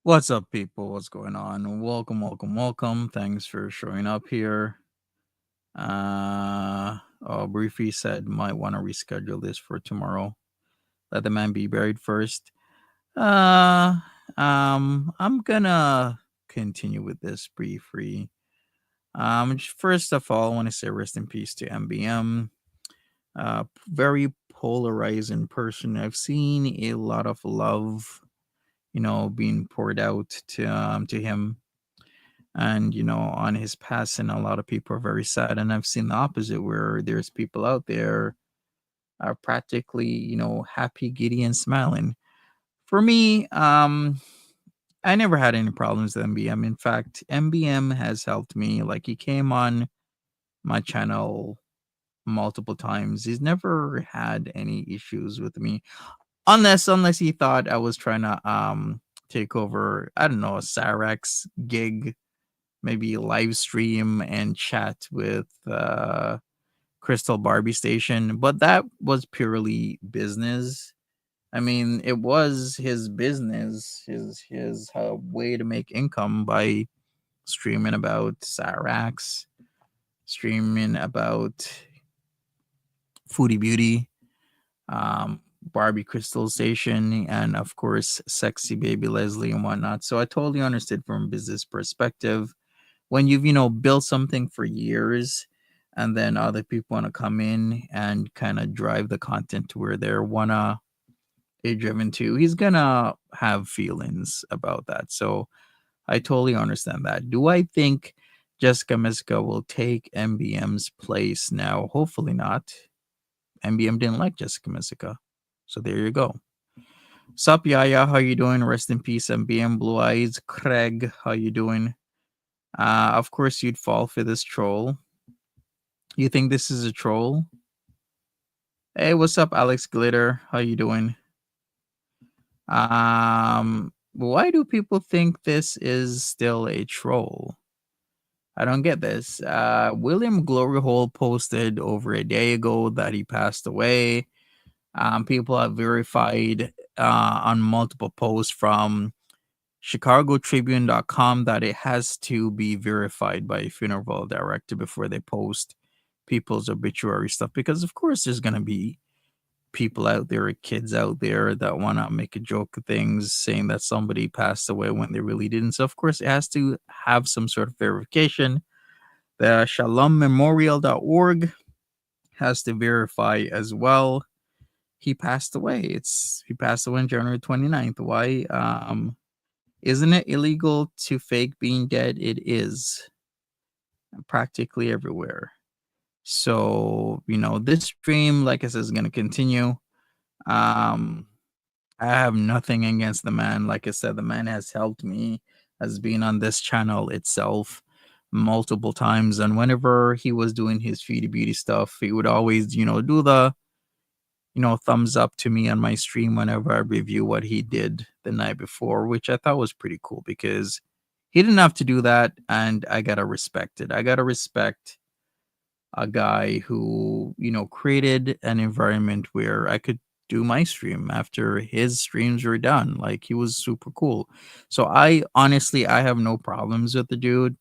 What's up, people? What's going on? Welcome, welcome, welcome. Thanks for showing up here. Briefly said might want to reschedule this for tomorrow. Let the man be buried first. Uh, I'm gonna continue with this briefly. First of all, I want to say rest in peace to MBM. Very polarizing person. I've seen a lot of love, being poured out to him, and on his passing a lot of people are very sad, and I've seen the opposite where there's people out there are practically happy, giddy, and smiling. For me, I never had any problems with MBM. In fact, MBM has helped me. Like, he came on my channel multiple times. He's never had any issues with me, unless he thought I was trying to take over, I don't know, a Cyrax gig, maybe live stream and chat with Crystal Barbie Station, but that was purely business. I mean, it was his business, his way to make income by streaming about Cyrax, streaming about Foodie Beauty, Barbie Crystal Station, and of course, Sexy Baby Leslie and whatnot. So I totally understood from a business perspective when you've built something for years, and then other people want to come in and kind of drive the content to where they wanna be driven to, he's gonna have feelings about that. So I totally understand that. Do I think Jessica Miska will take MBM's place now? Hopefully not. MBM didn't like Jessica Miska, so there you go. Sup, Yaya, how you doing? Rest in peace, MBM. Blue Eyes Craig, how you doing? Of course, you'd fall for this troll. You think this is a troll? Hey, what's up, Alex Glitter? How you doing? Why do people think this is still a troll? I don't get this. William Glory Hole posted over a day ago that he passed away. People have verified on multiple posts from ChicagoTribune.com that it has to be verified by a funeral director before they post people's obituary stuff, because of course there's going to be people out there, kids out there, that want to make a joke of things saying that somebody passed away when they really didn't. So of course it has to have some sort of verification. The shalommemorial.org has to verify as well. He passed away. He passed away on January 29th. Why? Isn't it illegal to fake being dead? It is practically everywhere. So, this stream, like I said, is going to continue. Um, I have nothing against the man. Like I said, the man has helped me, has been on this channel itself multiple times. And whenever he was doing his Feedy Beauty stuff, he would always, do the, thumbs up to me on my stream whenever I review what he did the night before, which I thought was pretty cool because he didn't have to do that. And I got to respect it. I got to respect a guy who, created an environment where I could do my stream after his streams were done. Like, he was super cool. So I honestly, I have no problems with the dude.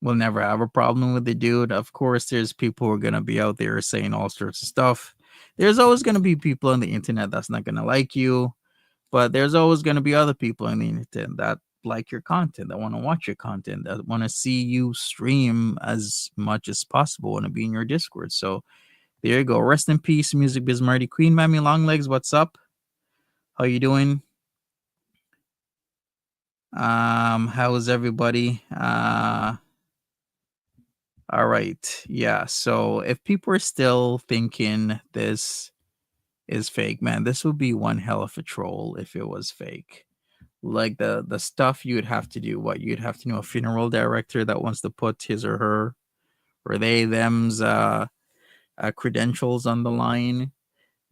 We'll never have a problem with the dude. Of course, there's people who are going to be out there saying all sorts of stuff. There's always going to be people on the internet that's not going to like you, but there's always going to be other people on the internet that like your content, that want to watch your content, that want to see you stream as much as possible, want to be in your Discord. So there you go. Rest in peace, Music Biz Marty. Queen Mammy Longlegs, what's up? How you doing? How is everybody? All right. Yeah. So if people are still thinking this is fake, man, this would be one hell of a troll if it was fake. Like the stuff you'd have to do, what you'd have to know, a funeral director that wants to put his or her or they them's credentials on the line.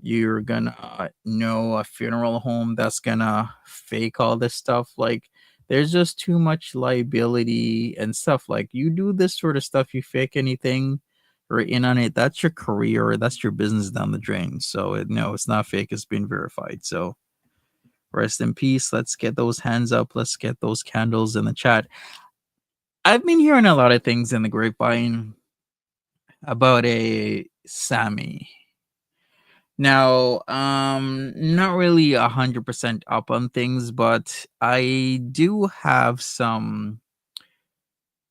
You're gonna know a funeral home that's gonna fake all this stuff. Like, there's just too much liability and stuff. Like, you do this sort of stuff, you fake anything or in on it, that's your career, that's your business down the drain. So no, it's not fake, it's been verified. So Rest in peace. Let's get those hands up. Let's get those candles in the chat. I've been hearing a lot of things in the grapevine about a Sammy. Now, not really 100% up on things, but I do have some,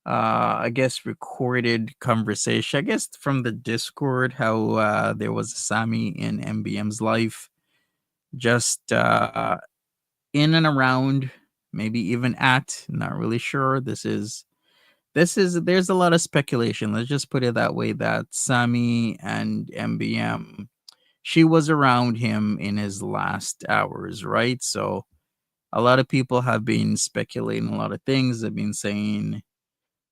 I guess, recorded conversation. I guess from the Discord, how there was a Sammy in MBM's life, just in and around, maybe even at. Not really sure. There's a lot of speculation. Let's just put it that way. That Sammy and MBM, she was around him in his last hours, right? So a lot of people have been speculating a lot of things. They've been saying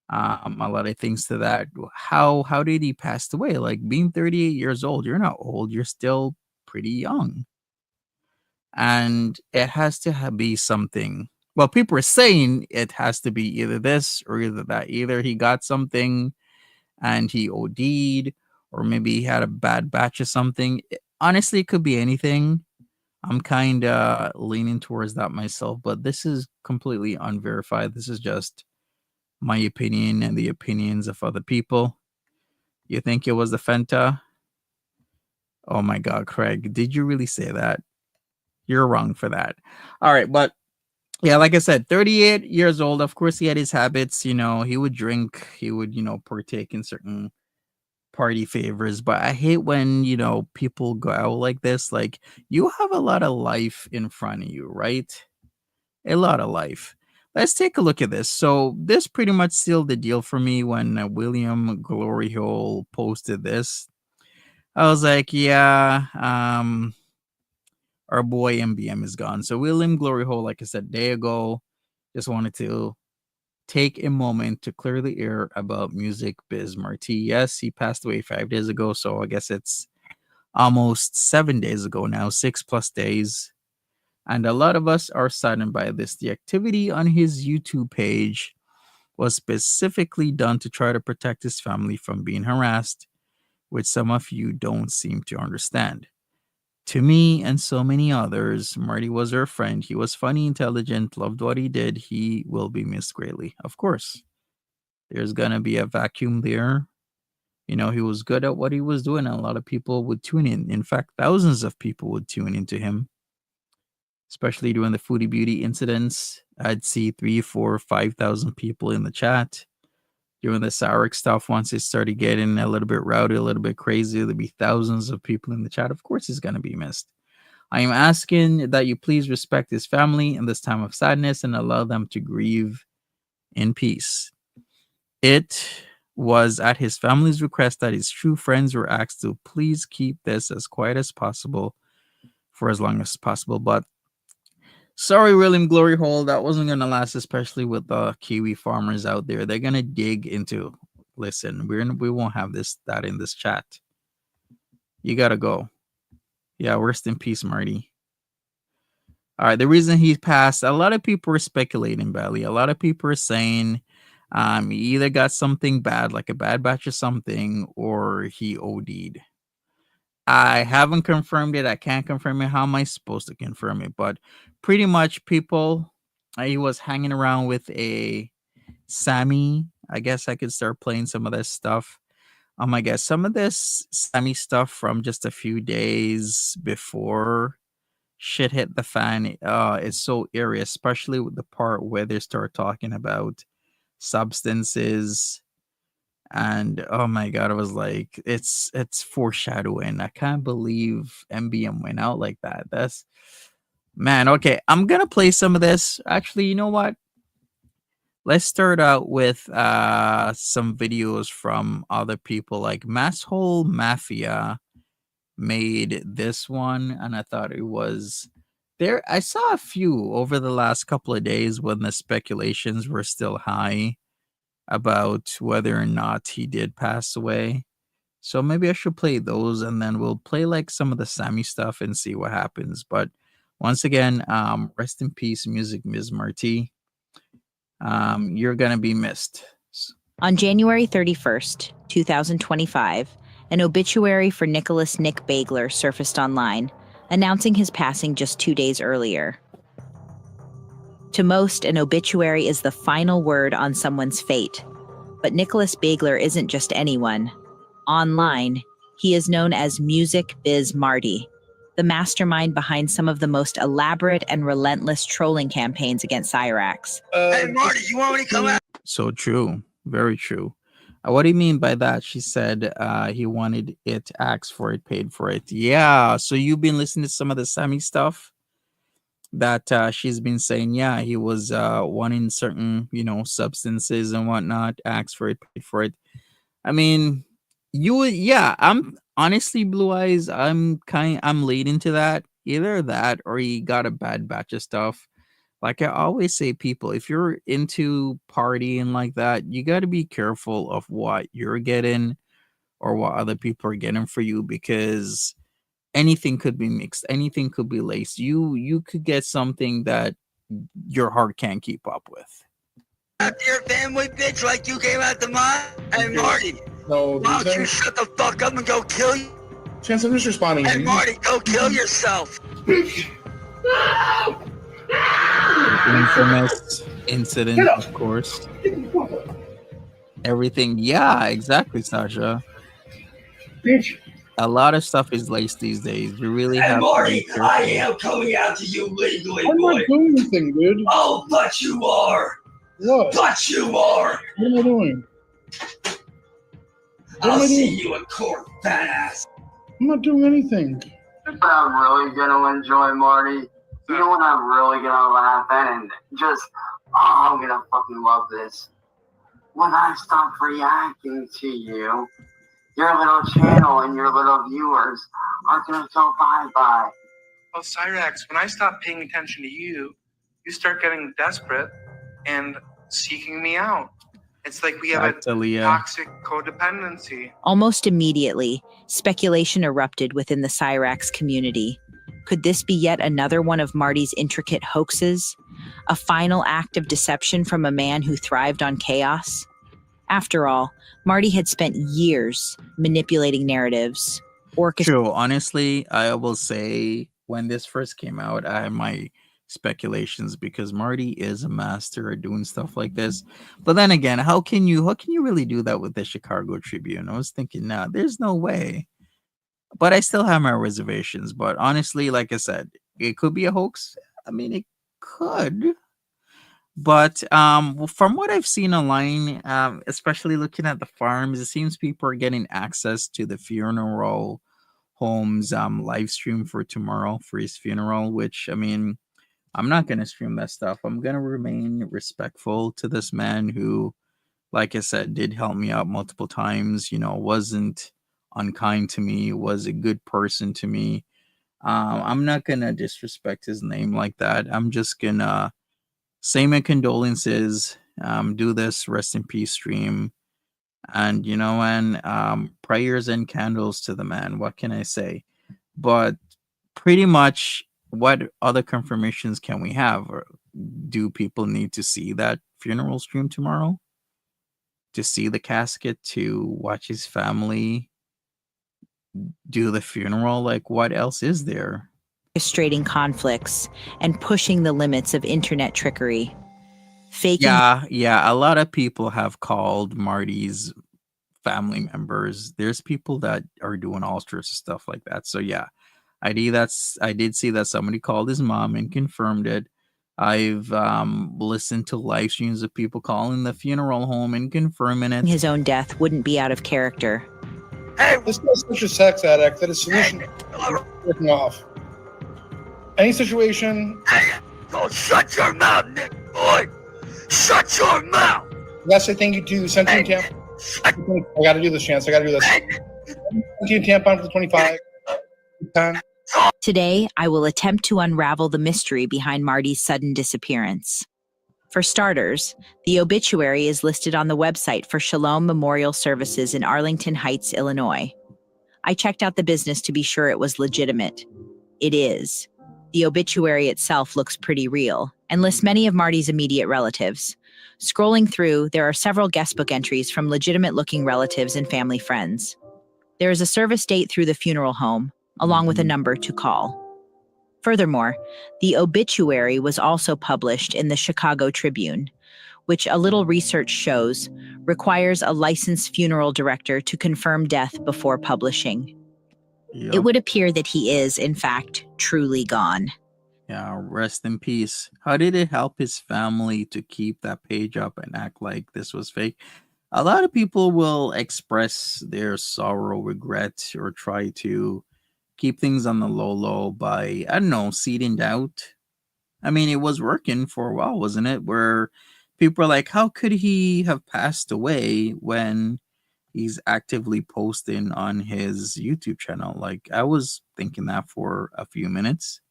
a lot of things to that. How did he pass away? Like being 38 years old, you're not old. You're still pretty young, and it has to be something. Well, people are saying it has to be either this or either that. Either he got something and he OD'd, or maybe he had a bad batch of something. Honestly, it could be anything. I'm kind of leaning towards that myself, but this is completely unverified. This is just my opinion and the opinions of other people. You think it was the Fenta? Oh my God, Craig, did you really say that? You're wrong for that. All right, but yeah, like I said, 38 years old. Of course, he had his habits. He would drink, he would, partake in certain party favors. But I hate when, people go out like this. Like, you have a lot of life in front of you, right? A lot of life. Let's take a look at this. So, this pretty much sealed the deal for me when William Glory Hole posted this. I was like, yeah, our boy MBM is gone. So William Glory Hole, like I said a day ago, just wanted to take a moment to clear the air about music biz Marty. Yes, he passed away 5 days ago, so I guess it's almost 7 days ago now, 6+ days. And a lot of us are saddened by this. The activity on his YouTube page was specifically done to try to protect his family from being harassed, which some of you don't seem to understand. To me and so many others, Marty was our friend. He was funny, intelligent, loved what he did. He will be missed greatly. Of course, there's going to be a vacuum there. He was good at what he was doing, and a lot of people would tune in. In fact, thousands of people would tune into him, especially during the Foodie Beauty incidents. I'd see 3, 4, 5,000 people in the chat. During the Sourick stuff, once it started getting a little bit rowdy, a little bit crazy, there'd be thousands of people in the chat. Of course, he's going to be missed. I am asking that you please respect his family in this time of sadness and allow them to grieve in peace. It was at his family's request that his true friends were asked to please keep this as quiet as possible for as long as possible. But sorry, William Glory Hole, that wasn't going to last, especially with the Kiwi farmers out there. They're going to dig into, listen, we won't have that in this chat. You got to go. Yeah, rest in peace, Marty. All right, the reason he passed, a lot of people are speculating, Belly. A lot of people are saying he either got something bad, like a bad batch of something, or he OD'd. I haven't confirmed it. I can't confirm it. How am I supposed to confirm it? But pretty much people, he was hanging around with a Sammy. I guess I could start playing some of this stuff. I guess some of this Sammy stuff from just a few days before shit hit the fan. It's so eerie, especially with the part where they start talking about substances. And oh my God, I was like, it's foreshadowing. I can't believe MBM went out like that. That's, man. Okay, I'm gonna play some of this. Actually, you know what? Let's start out with some videos from other people. Like Masshole Mafia made this one, and I thought it was there. I saw a few over the last couple of days when the speculations were still high about whether or not he did pass away. So maybe I should play those, and then we'll play like some of the Sammy stuff and see what happens. But once again, rest in peace, Music Ms. Marty. You're gonna be missed. On January 31st, 2025, an obituary for Nicholas Nick Bagler surfaced online, announcing his passing just 2 days earlier. To most, an obituary is the final word on someone's fate. But Nicholas Bagler isn't just anyone. Online, he is known as Music Biz Marty, the mastermind behind some of the most elaborate and relentless trolling campaigns against Cyrax. Hey, Marty, you want me to come out? So true. Very true. What do you mean by that? She said he wanted it, asked for it, paid for it. Yeah. So you've been listening to some of the Sammy stuff that she's been saying. Yeah, he was wanting certain, substances and whatnot, asked for it, paid for it. I mean, yeah, I'm honestly, Blue Eyes, I'm late into that. Either that or he got a bad batch of stuff. Like I always say, people, if you're into partying like that, you got to be careful of what you're getting or what other people are getting for you, because anything could be mixed, anything could be laced. You could get something that your heart can't keep up with. After your family, bitch, like you came out to mine. Hey, Marty, No, why don't you shut the fuck up and go kill you? Chance, I'm just responding. Hey, Marty, go kill yourself. Infamous incident, of course. Everything. Yeah, exactly, Sasha. Bitch. A lot of stuff is laced these days. You really have Marty, to be I careful. am coming out to you legally, I'm boy. not doing anything, dude. Oh, but you are. What? But you are. What am I doing? I'll see you in court, fat ass. I'm not doing anything. I'm really gonna enjoy, Marty. You know what I'm really gonna laugh at and just, I'm gonna fucking love this. When I stop reacting to you, your little channel and your little viewers are gonna go bye-bye. Well, Cyrax, when I stop paying attention to you, you start getting desperate and seeking me out. It's like we have Back to a Leah. toxic codependency. Almost immediately, speculation erupted within the Cyrax community. Could this be yet another one of Marty's intricate hoaxes? A final act of deception from a man who thrived on chaos? After all, Marty had spent years manipulating narratives, True. Honestly, I will say when this first came out, I had my speculations because Marty is a master at doing stuff like this. But then again, how can you really do that with the Chicago Tribune? I was thinking, nah, there's no way. But I still have my reservations. But honestly, like I said, it could be a hoax. I mean, it could. But from what I've seen online, especially looking at the farms, it seems people are getting access to the funeral home's live stream for tomorrow for his funeral, which, I mean, I'm not going to stream that stuff. I'm going to remain respectful to this man who, like I said, did help me out multiple times, wasn't unkind to me, was a good person to me. I'm not going to disrespect his name like that. I'm just going to say my condolences, do this rest in peace stream. And, prayers and candles to the man. What can I say? But pretty much, what other confirmations can we have? Or do people need to see that funeral stream tomorrow? To see the casket, to watch his family do the funeral? Like, what else is there? orchestrating conflicts and pushing the limits of internet trickery. Faking Yeah. A lot of people have called Marty's family members. There's people that are doing all sorts of stuff like that. So yeah, I did see that somebody called his mom and confirmed it. I've listened to live streams of people calling the funeral home and confirming it. his own death wouldn't be out of character. Hey, This guy's such a sex addict that his solution is working off. Any situation, go shut your mouth, Nick boy. Shut your mouth. that's the thing you do. Sentient tampon. I gotta do this, Chance. I gotta do this. Sentient tampon for the 25. 10. Today, I will attempt to unravel the mystery behind Marty's sudden disappearance. For starters, the obituary is listed on the website for Shalom Memorial Services in Arlington Heights, Illinois. I checked out the business to be sure it was legitimate. It is. The obituary itself looks pretty real and lists many of Marty's immediate relatives. Scrolling through, there are several guestbook entries from legitimate-looking relatives and family friends. There is a service date through the funeral home, along with a number to call. Furthermore, the obituary was also published in the Chicago Tribune, which a little research shows requires a licensed funeral director to confirm death before publishing. Yep. It would appear that he is, in fact, truly gone. Yeah, rest in peace. How did it help his family to keep that page up and act like this was fake? A lot of people will express their sorrow, regret, or try to keep things on the low by, I don't know, seeding doubt. I mean, it was working for a while, wasn't it? Where people are like, how could he have passed away when he's actively posting on his YouTube channel? Like, I was thinking that for a few minutes.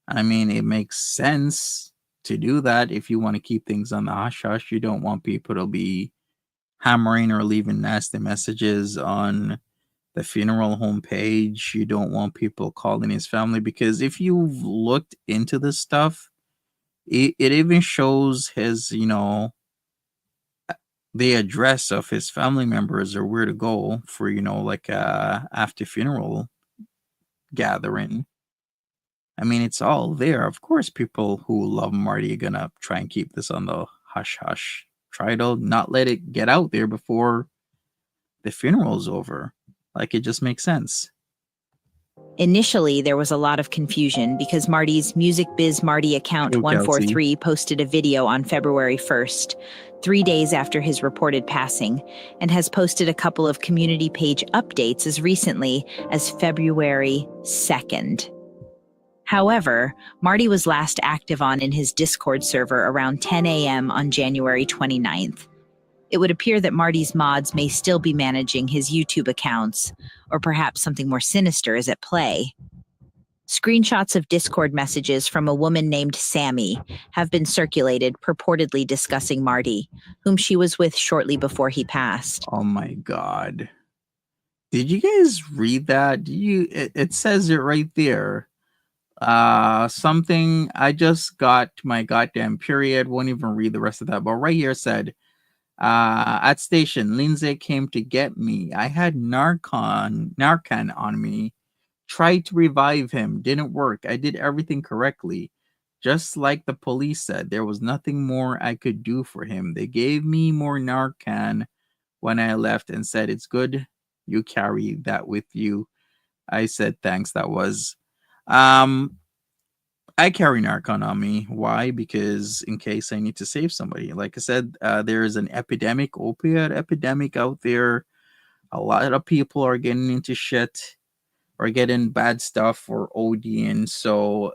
I mean, it makes sense to do that if you want to keep things on the hush hush. You don't want people to be hammering or leaving nasty messages on the funeral homepage. You don't want people calling his family, because if you've looked into this stuff, it even shows his, the address of his family members or where to go for, like after funeral gathering. I mean, it's all there. Of course, people who love Marty are gonna try and keep this on the hush hush. Try to not let it get out there before the funeral's over. Like, it just makes sense. Initially, there was a lot of confusion because Marty's Music Biz Marty account Yo, 143 posted a video on February 1st, 3 days after his reported passing, and has posted a couple of community page updates as recently as February 2nd. However, Marty was last active in his Discord server around 10 a.m. on January 29th. It would appear that Marty's mods may still be managing his YouTube accounts, or perhaps something more sinister is at play. Screenshots of Discord messages from a woman named Sammy have been circulated, purportedly discussing Marty, whom she was with shortly before he passed. Oh my god. Did you guys read that? It says it right there. Something, I just got my goddamn period. Won't even read the rest of that. But right here said, at station, Lindsay came to get me. I had Narcan on me. Tried to revive him. Didn't work. I did everything correctly. Just like the police said, there was nothing more I could do for him. They gave me more Narcan when I left and said, it's good. You carry that with you. I said, thanks. That was... I carry Narcan on me. Why? Because in case I need to save somebody. Like I said, there is an opioid epidemic out there. A lot of people are getting into shit or getting bad stuff or ODing. So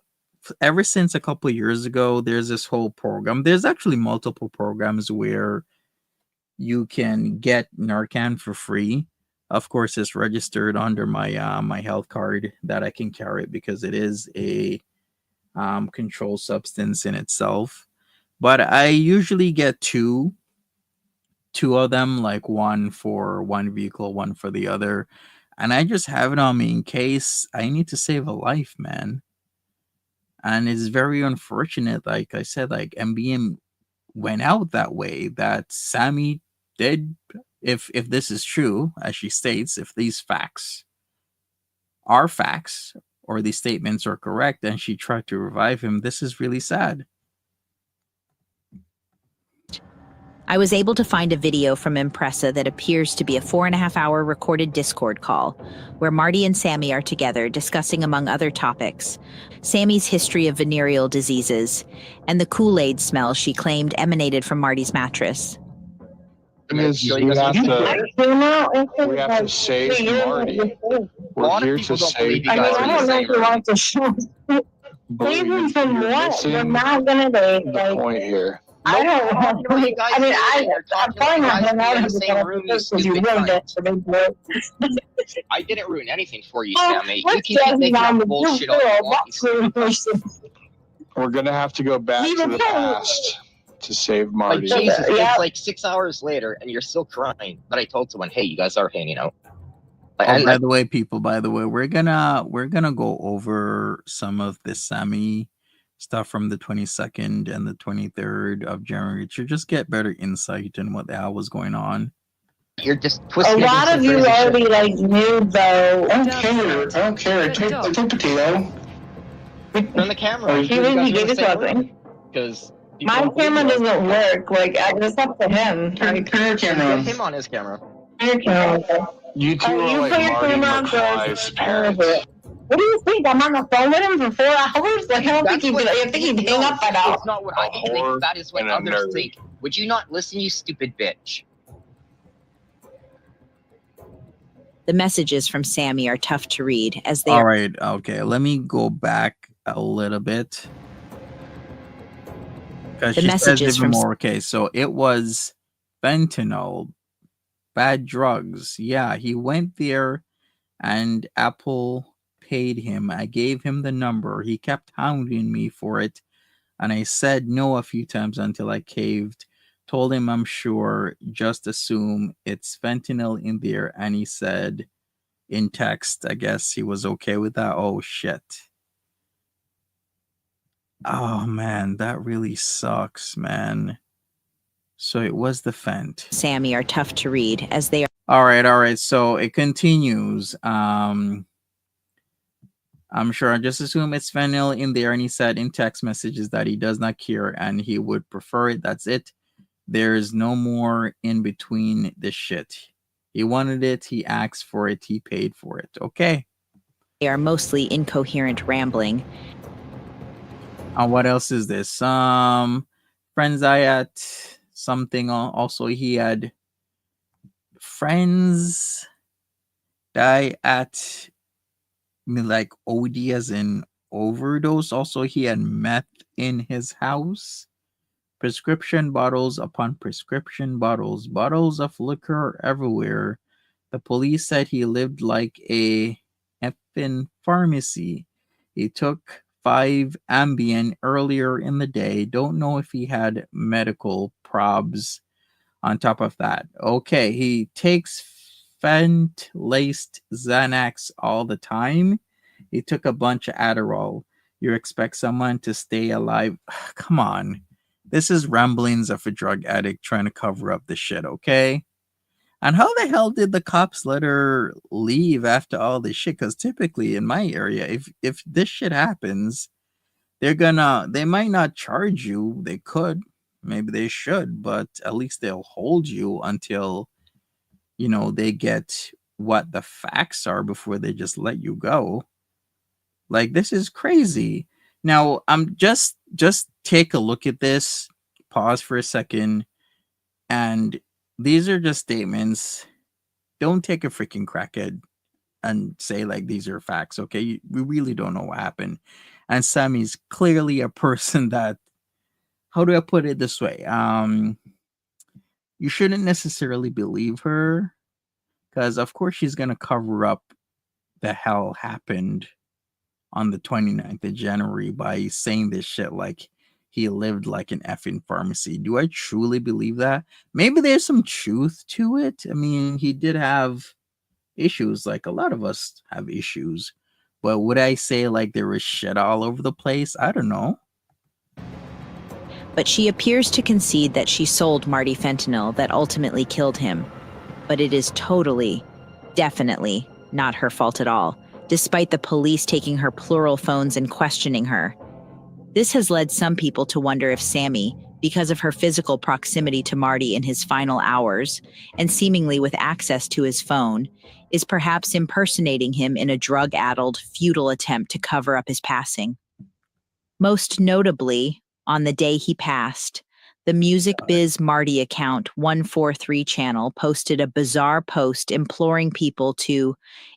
ever since a couple of years ago, there's this whole program. There's actually multiple programs where you can get Narcan for free. Of course, it's registered under my my health card that I can carry it because it is a controlled substance in itself. But I usually get two of them, like one for one vehicle, one for the other. And I just have it on me in case I need to save a life, man. And it's very unfortunate, like I said, like MBM went out that way, that Sammy did. If this is true, as she states, if these facts are facts or these statements are correct and she tried to revive him, this is really sad. I was able to find a video from Impressa that appears to be a 4.5-hour recorded Discord call where Marty and Sammy are together discussing, among other topics, Sammy's history of venereal diseases and the Kool-Aid smell she claimed emanated from Marty's mattress. We have to save Marty. We're here to save I mean, I don't know if you want to show. Save him from what? We're not gonna date. The point here. I don't know. I mean, I'm probably not gonna out of the same room because you ruined it for me, boy. I didn't ruin anything for you, Sammy. You can keep making up bullshit all you want. We're gonna have to go back to the past to save Marty. Like, Jesus, it's like 6 hours later and you're still crying. But I told someone, hey, you guys are hanging out. By the way, people, we're gonna go over some of this Sammy stuff from the 22nd and the 23rd of January to just get better insight in what the hell was going on. You're just twisting. A lot of you already like knew though. I don't care. Take the potato. Turn the camera. He really did something. Because My camera doesn't work. Like, it's up to him. Turn your get camera. him on his camera. Turn your camera. You two You are like put your Marty camera on McFly's first. parents. What do you think? I'm on the phone with him for 4 hours? Like, I don't think he'd hang up by now. It's not what I think. whore That is what and a others nerd. think. Would you not listen, you stupid bitch? The messages from Sammy are tough to read as they All are right, okay. Let me go back a little bit. Because The she says messages even from more. Okay, so it was fentanyl, bad drugs. Yeah, he went there and Apple paid him. I gave him the number. He kept hounding me for it. And I said no a few times until I caved. Told him I'm sure, just assume it's fentanyl in there. And he said in text, I guess he was okay with that. Oh, shit. Oh, man, that really sucks, man. So it was the Fent. Sammy are tough to read as they are All right. So it continues. I'm sure I just assume it's fentanyl in there, and he said in text messages that he does not care and he would prefer it. That's it. There's no more in between this shit. He wanted it, he asked for it, he paid for it. Okay. mostly incoherent rambling. What else is this? Friends I at something. Also, he had friends die at like OD as in overdose. Also, he had meth in his house. Prescription bottles upon prescription bottles, bottles of liquor everywhere. The police said he lived like a effing pharmacy. He took 5 Ambien earlier in the day. Don't know if he had medical probs on top of that. Okay, he takes fent-laced Xanax all the time. He took a bunch of Adderall. You expect someone to stay alive? Come on. This is ramblings of a drug addict trying to cover up the shit, okay? And how the hell did the cops let her leave after all this shit? Because typically in my area, if this shit happens, they might not charge you. They could. Maybe they should, but at least they'll hold you until, they get what the facts are before they just let you go. Like, this is crazy. Now, I'm just take a look at this, pause for a second, and these are just statements. Don't take a freaking crackhead and say like these are facts, okay? We really don't know what happened. And Sammy's clearly a person that, how do I put it this way? You shouldn't necessarily believe her because of course she's gonna cover up the hell happened on the 29th of January by saying this shit like he lived like an effing pharmacy. Do I truly believe that? Maybe there's some truth to it. I mean, he did have issues, like a lot of us have issues. But would I say like there was shit all over the place? I don't know. But she appears to concede that she sold Marty fentanyl that ultimately killed him. But it is totally, definitely not her fault at all, despite the police taking her plural phones and questioning her. This has led some people to wonder if Sammy, because of her physical proximity to Marty in his final hours, and seemingly with access to his phone, is perhaps impersonating him in a drug-addled, futile attempt to cover up his passing. Most notably, on the day he passed, the Music Biz Marty account 143 channel posted a bizarre post imploring people to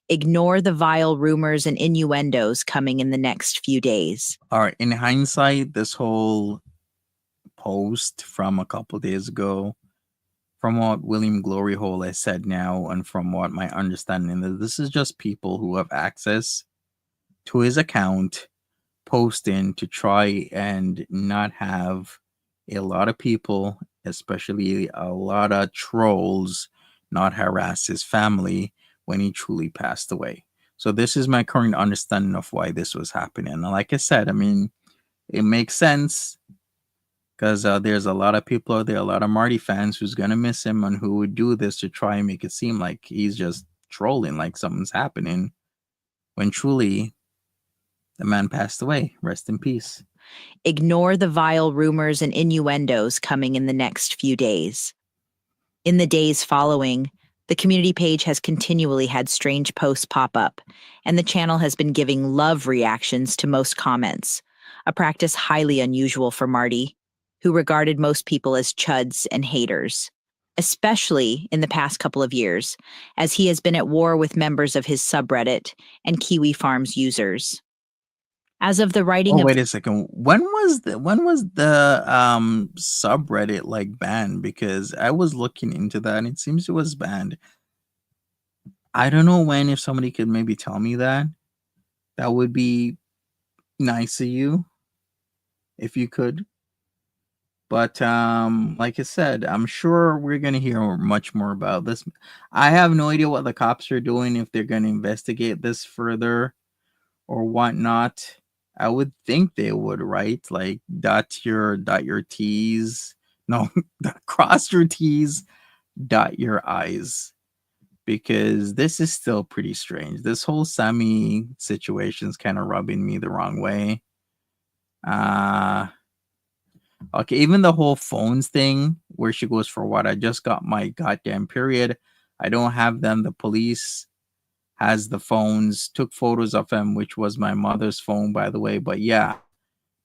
ignore the vile rumors and innuendos coming in the next few days. All right. In hindsight, this whole post from a couple days ago, from what William Gloryhole has said now, and from what my understanding is, this is just people who have access to his account posting to try and not have a lot of people, especially a lot of trolls, not harass his family when he truly passed away. So this is my current understanding of why this was happening. And like I said, I mean, it makes sense because there's a lot of people out there, a lot of Marty fans who's going to miss him and who would do this to try and make it seem like he's just trolling, like something's happening, when truly The man passed away. Rest in peace. Ignore the vile rumors and innuendos coming in the next few days. In the days following, the community page has continually had strange posts pop up, and the channel has been giving love reactions to most comments, a practice highly unusual for Marty, who regarded most people as chuds and haters, especially in the past couple of years, as he has been at war with members of his subreddit and Kiwi Farms users. As of the writing Oh, of wait a second. When was the subreddit like banned? Because I was looking into that and it seems it was banned. I don't know when. If somebody could maybe tell me that, that would be nice of you if you could. But like I said, I'm sure we're gonna hear much more about this. I have no idea what the cops are doing, if they're gonna investigate this further or whatnot. I would think they would, right? Like dot your T's. No, cross your T's, dot your I's. Because this is still pretty strange. This whole Sammy situation is kind of rubbing me the wrong way. Okay, even the whole phones thing where she goes, for what? I just got my goddamn period. I don't have them. The police has the phones, took photos of him, which was my mother's phone, by the way. But yeah,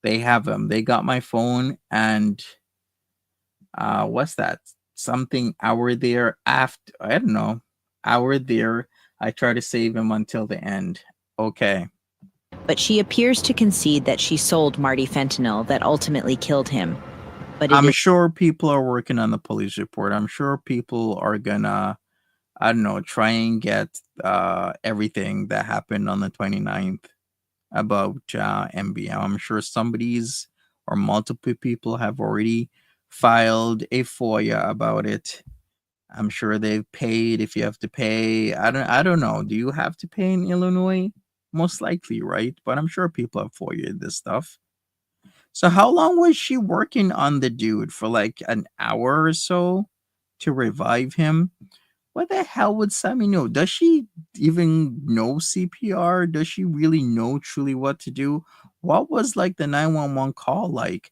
they have them. They got my phone, and what's that? Something hour there after, I don't know, hour there. I try to save him until the end. Okay. but she appears to concede that she sold Marty fentanyl that ultimately killed him. But I'm sure people are working on the police report. I'm sure people are gonna, I don't know, try and get everything that happened on the 29th about MBM. I'm sure somebody's or multiple people have already filed a FOIA about it. I'm sure they've paid if you have to pay. I don't know. Do you have to pay in Illinois? Most likely, right? But I'm sure people have FOIA'd this stuff. So how long was she working on the dude? For like an hour or so to revive him? What the hell would Sammy know? Does she even know CPR? Does she really know truly what to do? What was like the 911 call like?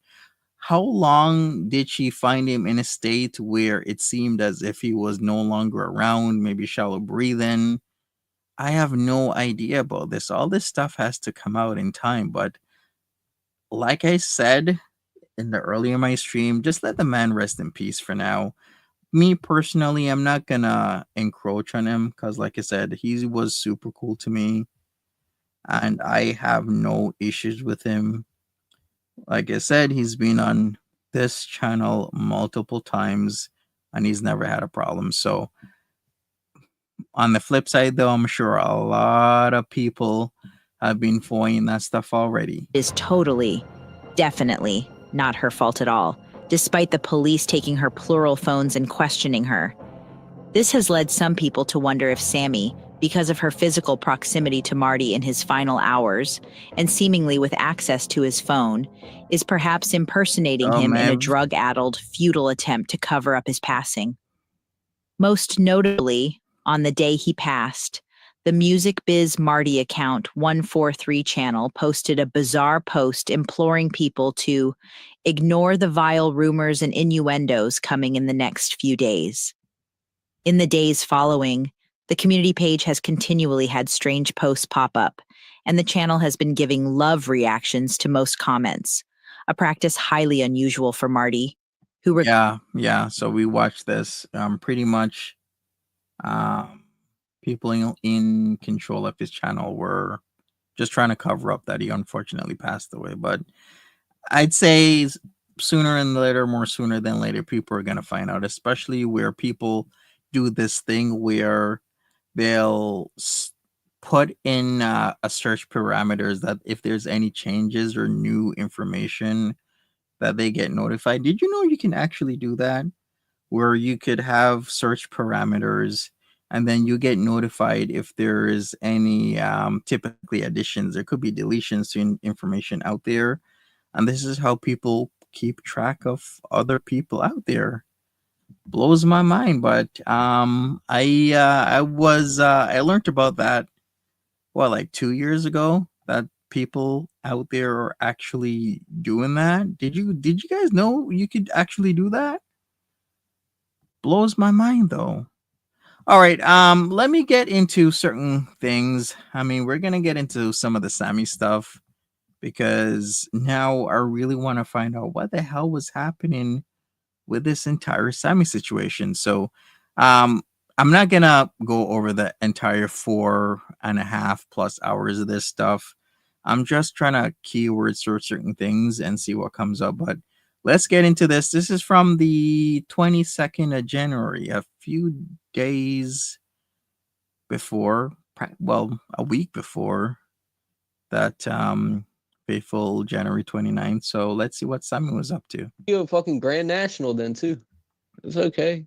How long did she find him in a state where it seemed as if he was no longer around, maybe shallow breathing? I have no idea about this. All this stuff has to come out in time, but like I said in the earlier my stream, just let the man rest in peace for now. Me personally, I'm not gonna encroach on him because, like I said, he was super cool to me, and I have no issues with him. Like I said, he's been on this channel multiple times, and he's never had a problem. So, on the flip side, though, I'm sure a lot of people have been following that stuff already. is totally, definitely not her fault at all, despite the police taking her plural phones and questioning her. This has led some people to wonder if Sammy, because of her physical proximity to Marty in his final hours, and seemingly with access to his phone, is perhaps impersonating him in a drug-addled, futile attempt to cover up his passing. Most notably, on the day he passed, the Music Biz Marty account 143 channel posted a bizarre post imploring people to ignore the vile rumors and innuendos coming in the next few days. In the days following, the community page has continually had strange posts pop up, and the channel has been giving love reactions to most comments, a practice highly unusual for Marty, who Yeah. So we watched this. Pretty much, people in control of his channel were just trying to cover up that he unfortunately passed away. But I'd say sooner and later, more sooner than later, people are gonna find out. Especially where people do this thing where they'll put in a search parameters that if there's any changes or new information that they get notified. Did you know you can actually do that? Where you could have search parameters and then you get notified if there is any typically additions. There could be deletions to information out there. And this is how people keep track of other people out there. Blows my mind, but I learned about that like 2 years ago, that people out there are actually doing that. Did you guys know you could actually do that? Blows my mind though. All right, let me get into certain things. I mean, we're gonna get into some of the Sammy stuff because now I really want to find out what the hell was happening with this entire Sammy situation. So, um, I'm not gonna go over the entire 4.5+ hours of this stuff. I'm just trying to keyword search certain things and see what comes up. But let's get into this. This is from the 22nd of January, a few days before, well, a week before that fateful January 29th. So let's see what Simon was up to. You a fucking Grand National then too. It's okay.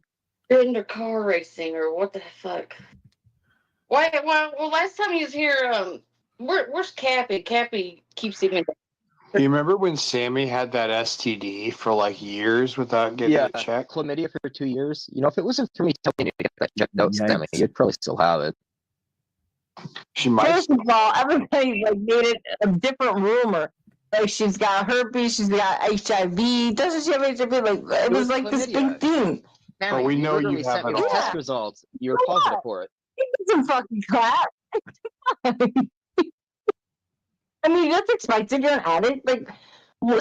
You're into car racing or what the fuck? Why? Well, last time he was here, where's Cappy? Cappy keeps him in. You remember when Sammy had that STD for like years without getting it checked? Chlamydia for 2 years. You know, if it wasn't for me telling you to get that checked out, Sammy, you'd probably still have it. She might. First of all, everybody like made it a different rumor. Like she's got herpes, she's got HIV. Doesn't she have HIV? Like it was like this big thing. Sammy, we know literally you have sent me it the all. test results. You were positive for it. Some fucking crap. I mean, that's expected. You're an addict. Like,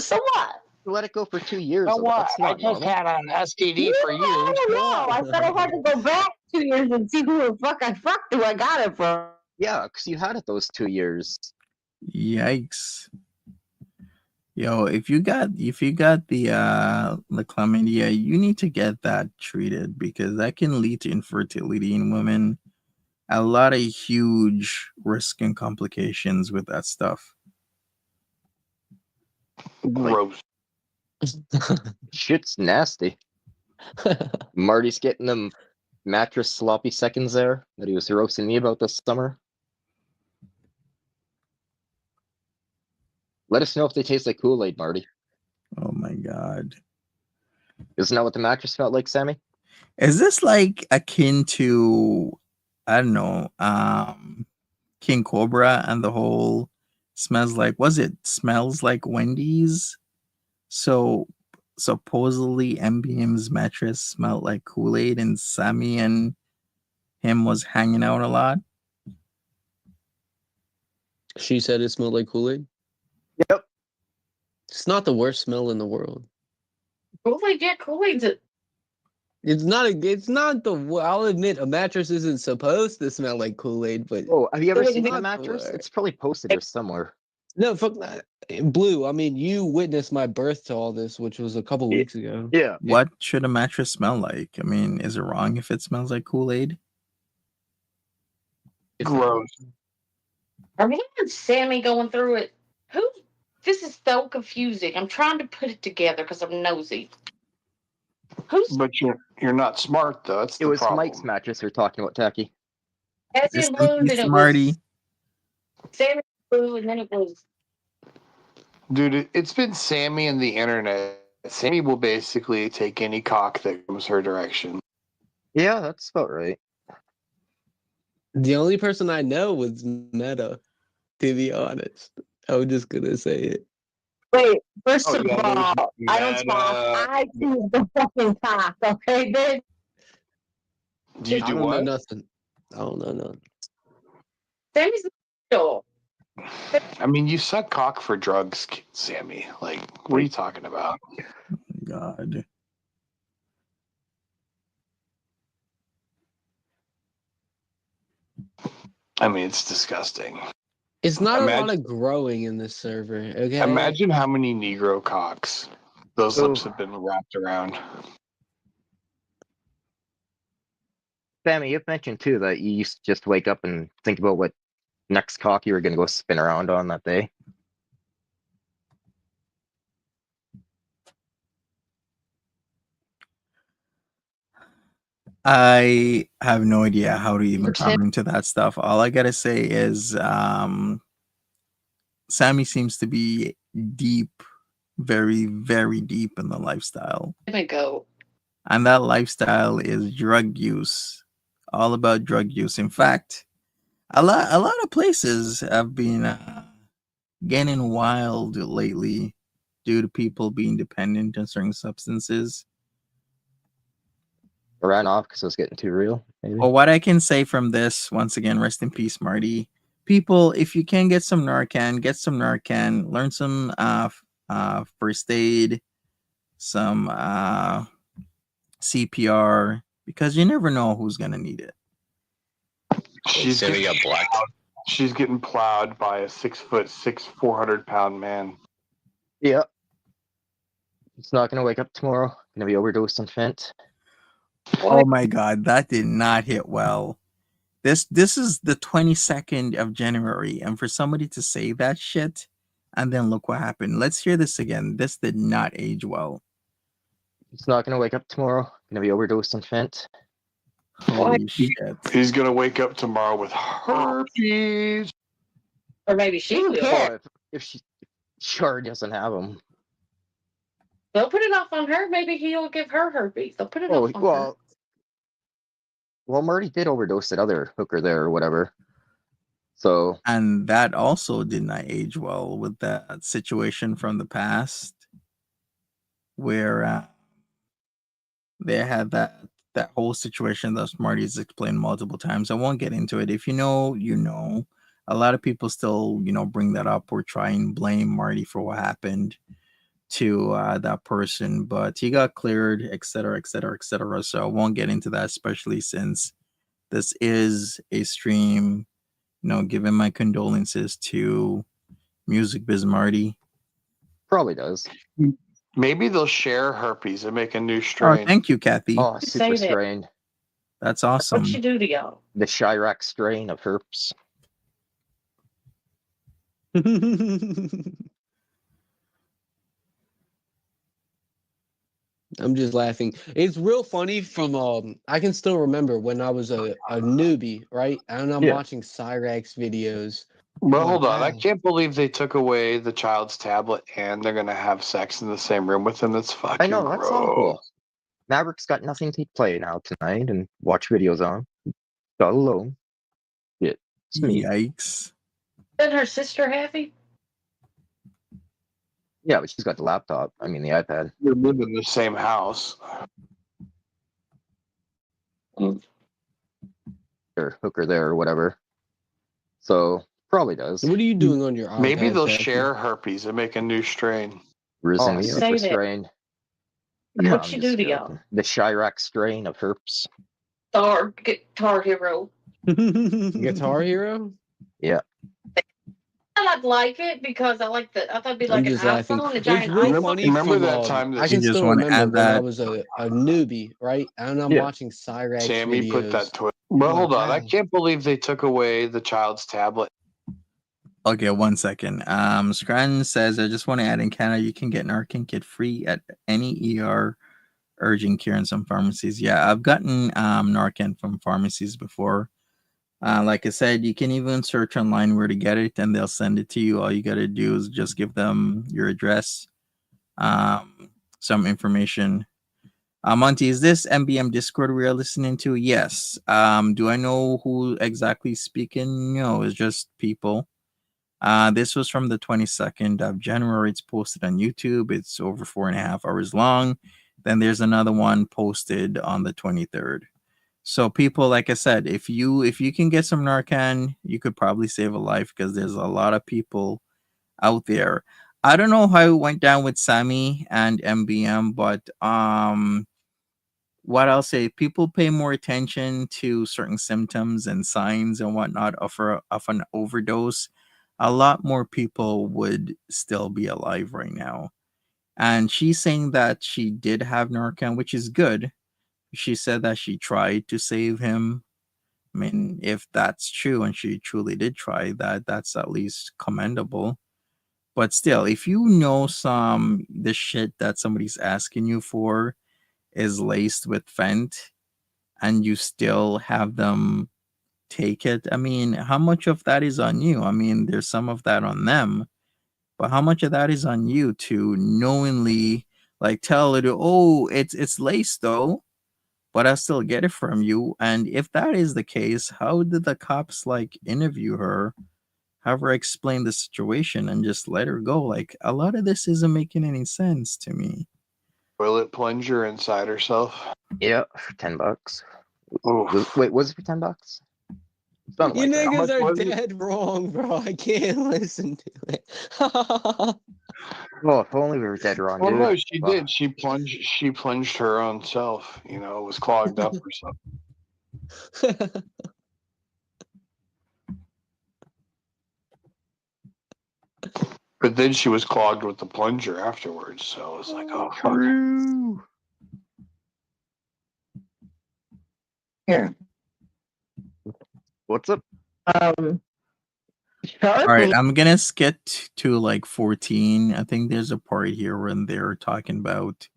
so what? Let it go for 2 years. So though. what? That's I not just normal. had an STD for years. I don't know. I thought I had to go back 2 years and see who the fuck I fucked who I got it from. Yeah, because you had it those 2 years. Yikes. Yo, if you got the chlamydia, you need to get that treated because that can lead to infertility in women. A lot of huge risk and complications with that stuff. Gross. Shit's nasty. Marty's getting them mattress sloppy seconds there that he was roasting me about this summer. Let us know if they taste like Kool-Aid, Marty. Oh my god. Isn't that what the mattress felt like, Sammy? Is this like akin to, I don't know, King Cobra and the whole smells like Wendy's? So supposedly MBM's mattress smelled like Kool-Aid and Sammy and him was hanging out a lot. She said it smelled like Kool-Aid. Yep. It's not the worst smell in the world. Kool-Aid, yeah, Kool-Aid's a... It's not the. I'll admit a mattress isn't supposed to smell like Kool-Aid, but have you ever it's seen the not mattress? the- It's probably posted there somewhere. No, fuck that. Blue, I mean, you witnessed my birth to all this, which was a couple weeks ago. Yeah. What should a mattress smell like? I mean, is it wrong if it smells like Kool-Aid? Gross. Are me and Sammy going through it? This is so confusing. I'm trying to put it together because I'm nosy. But you're not smart though. That's It the was problem. Mike's mattress we're talking about, Tacky. As in blue, then it Marty. was Sammy blue, and then it was... Dude, it's been Sammy and the internet. Sammy will basically take any cock that comes her direction. Yeah, that's about right. The only person I know was Meta, to be honest. I'm just gonna say it. Wait, first of yeah, all, I don't talk. I choose the fucking cock, okay, bitch? Do you I do don't what? know nothing. I don't know nothing. Sammy's the... I mean, you suck cock for drugs, Sammy. Like, what are you talking about? God. I mean, it's disgusting. It's not a lot of growing in this server, okay? Imagine how many Negro cocks those lips have been wrapped around. Sammy, you've mentioned too that you used to just wake up and think about what next cock you were going to go spin around on that day. I have no idea how to even come into that stuff. All I gotta say is Sammy seems to be deep, very, very deep in the lifestyle. Let me go. And that lifestyle is drug use. All about drug use. In fact, a lot of places have been getting wild lately due to people being dependent on certain substances. I ran off because it was getting too real. Maybe. Well, what I can say from this, once again, rest in peace, Marty. People, if you can get some Narcan, get some Narcan. Learn some first aid, some CPR, because you never know who's gonna need it. She's getting plowed by a 6'6", 400-pound man. Yeah. It's not gonna wake up tomorrow. Gonna be overdosed on Fent. Oh my God, that did not hit well. This is the 22nd of January, and for somebody to say that shit, and then look what happened. Let's hear this again. This did not age well. It's not gonna wake up tomorrow. Gonna be overdosed on Fent. Holy shit. He's gonna wake up tomorrow with herpes. Or maybe she will. Oh, if she sure doesn't have them. They'll put it off on her. Maybe he'll give her herpes. They'll put it off on her. Well, Marty did overdose that other hooker there or whatever. So, and that also did not age well with that situation from the past, where they had that whole situation that Marty's explained multiple times. I won't get into it. If you know, you know. A lot of people still, bring that up or try and blame Marty for what happened to that person, but he got cleared, etc., etc., etc. So I won't get into that, especially since this is a stream. Giving my condolences to Music Biz Marty. Probably does. Maybe they'll share herpes and make a new Oh, strain. thank you, Kathy. Oh, super strain. That's awesome. What'd she do to y'all? The Chirac strain of herpes. I'm just laughing. It's real funny from I can still remember when I was a newbie, right? And I'm watching Cyrax videos. Well, hold on. I can't believe they took away the child's tablet and they're gonna have sex in the same room with him. That's fucking I know, that's gross. awful. Maverick's got nothing to play now tonight and watch videos on. Got alone. Yeah, it's me. Yikes. Isn't her sister happy? Yeah, but she's got the laptop. I mean, the iPad. They live in the same house. Or hooker there or whatever. So, probably does. What are you doing on your iPad? Maybe they'll Kathy? share herpes and make a new strain. Risen say that. strain. What'd she do to y'all? The Chirac strain of herpes. Guitar Hero. Guitar Hero? Yeah. I like it because I thought it'd be like an just laughing. iPhone, a It's giant real iPhone. funny. Remember from, that time that I can you just still wanna remember add when I that? was a newbie, right? And I'm watching Cyrax Sammy videos. put that to it. Well, Oh, hold on. I God. can't believe they took away the child's tablet. Okay, 1 second. Scranton says, I just want to add, in Canada, you can get Narcan kit free at any ER urgent care in some pharmacies. Yeah, I've gotten Narcan from pharmacies before. Like I said, you can even search online where to get it, and they'll send it to you. All you got to do is just give them your address, some information. Monty, is this MBM Discord we are listening to? Yes. Do I know who exactly speaking? No, it's just people. This was from the 22nd of January. It's posted on YouTube. It's over 4.5 hours long. Then there's another one posted on the 23rd. So people, like I said, if you can get some Narcan, you could probably save a life because there's a lot of people out there. I don't know how it went down with Sammy and MBM, but what I'll say, people pay more attention to certain symptoms and signs and whatnot of an overdose. A lot more people would still be alive right now. And she's saying that she did have Narcan, which is good. She said that she tried to save him. I mean, if that's true and she truly did try that, that's at least commendable. But still, if you know the shit that somebody's asking you for is laced with Fent and you still have them take it, I mean, how much of that is on you? I mean, there's some of that on them, but how much of that is on you to knowingly tell it, oh, it's laced though, but I still get it from you? And if that is the case, how did the cops interview her have her explain the situation and just let her go. Like, a lot of this isn't making any sense to me. Toilet plunger inside herself. Yeah, for $10. Oof. Wait, was it for $10? Something You like that. niggas much are was it? dead wrong, bro. I can't listen to it. Well, if only we were dead wrong, Well, dude. no, she Well, did. She plunged her own self. You know, it was clogged up or something. But then she was clogged with the plunger afterwards. So it was like, oh, fuck. True. Here. What's up? All right, I'm gonna skip to like 14. I think there's a part here when they're talking about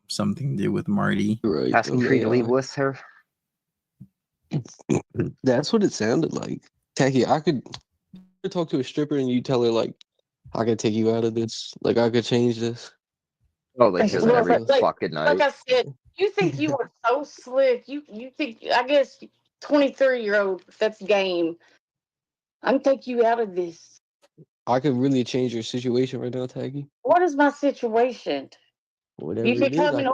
something to do with Marty. Right. Asking for you to leave with her. That's what it sounded like. Tacky, I could talk to a stripper and you tell her like, I could take you out of this. Like I could change this. Oh, they hear that Well, every like fucking night. I said, you think you are so slick. You think, I guess, 23-year-old, that's game. I'm take you out of this. I could really change your situation right now, Taggy. What is my situation? Whatever You it could is, come and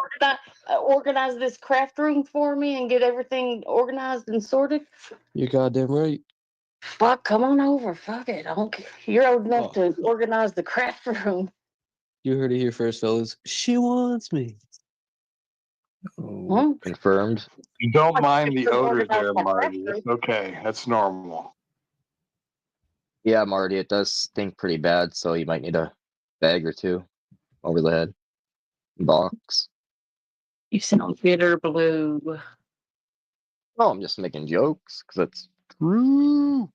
organize this craft room for me and get everything organized and sorted. you're goddamn right. Fuck, come on over. Fuck it. I don't care. You're old enough to organize the craft room. You heard it here first, fellas. She wants me. Huh? Confirmed. You don't Like, mind you the could odor organize there, my Marty. craft It's okay. That's normal. Yeah, Marty, it does stink pretty bad, so you might need a bag or two over the head. Box. You sound bitter blue. Oh, I'm just making jokes, because that's true.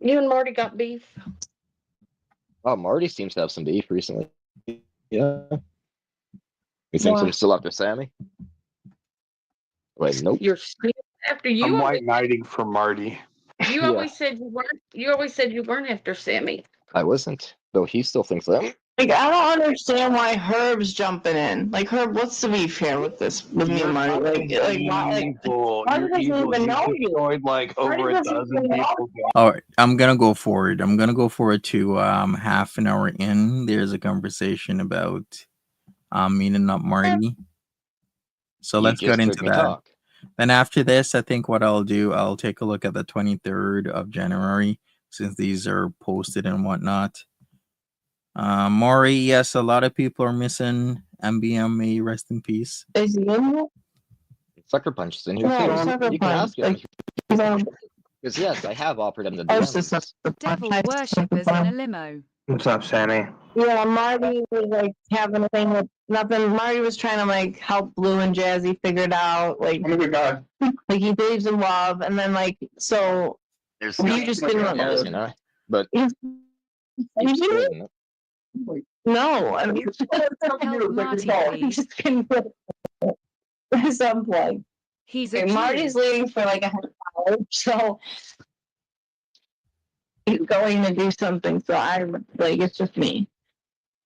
You and Marty got beef? Oh, Marty seems to have some beef recently. Yeah. You think Why? I'm still after Sammy? Wait, nope. You're still after you. I'm white knighting for Marty. You Yeah. always said you weren't. You always said you weren't after Sammy. I wasn't, though he still thinks that. Like, I don't understand why Herb's jumping in. Like, Herb, what's the beef here with this, with me and Marty? Like, why? Evil. Marty You're doesn't evil. even You know you. destroyed like Marty over a doesn't dozen even know people. All right, I'm gonna go forward. I'm gonna go forward to half an hour in. There's a conversation about meeting up Marty. So You let's get just heard into me that. talk. Then after this, I think what I'll do, I'll take a look at the 23rd of January, since these are posted and whatnot. Maury, yes, a lot of people are missing. MBMA, rest in peace. Is he in here? Sucker Punch is in here Yeah, too. Sucker You can Punch. ask him. Like, he's on. Because yes, I have offered him the Oh, it's the DMs. Sucker Devil Punch. worshippers in a limo. What's up, Sammy? Yeah, Marty was like having a thing with nothing. Marty was trying to like help Blue and Jazzy figure it out. Like, I'm a good guy. like he believes in love, and then like so There's you just didn't want yes, you know, but you keep didn't? splitting it. No, I mean, Help Marty, I'm please. just kidding. There's unplugged. He's a Okay, Jew. Marty's leaving for like a half hour, so he's going to do something. So I'm like, it's just me.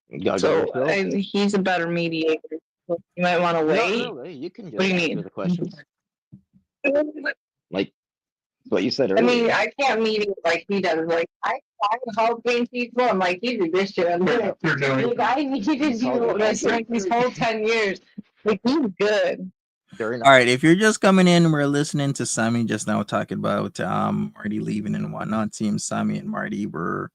You gotta go So yourself. he's a better mediator. You might want to wait. No, really, you can What just do you answer mean? the questions. Like what you said I earlier. mean, I can't mediate like he does. Like I helping people. I'm like, you did this shit. I'm doing. You're doing. Like I needed to do this like these whole 10 years. Like he's good. Very nice. All right, if you're just coming in, we're listening to Sammy just now talking about Marty leaving and whatnot. Seems Sammy and Marty were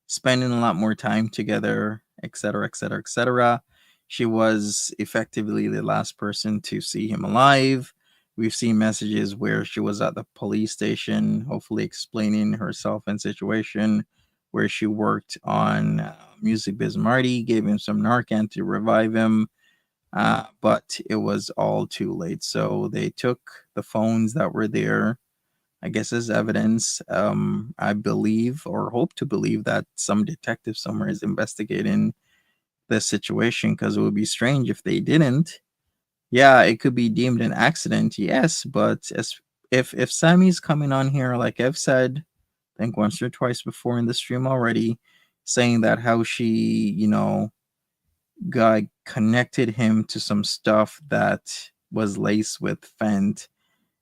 spending a lot more time together, etc., etc., etc. She was effectively the last person to see him alive. We've seen messages where she was at the police station, hopefully explaining herself and situation, where she worked on Music Biz Marty, gave him some Narcan to revive him. But it was all too late. So they took the phones that were there, I guess, as evidence. I believe or hope to believe that some detective somewhere is investigating the situation, because it would be strange if they didn't. Yeah, it could be deemed an accident, yes, but if Sammy's coming on here, like I've said, I think once or twice before in the stream already, saying that how she, guy connected him to some stuff that was laced with Fent,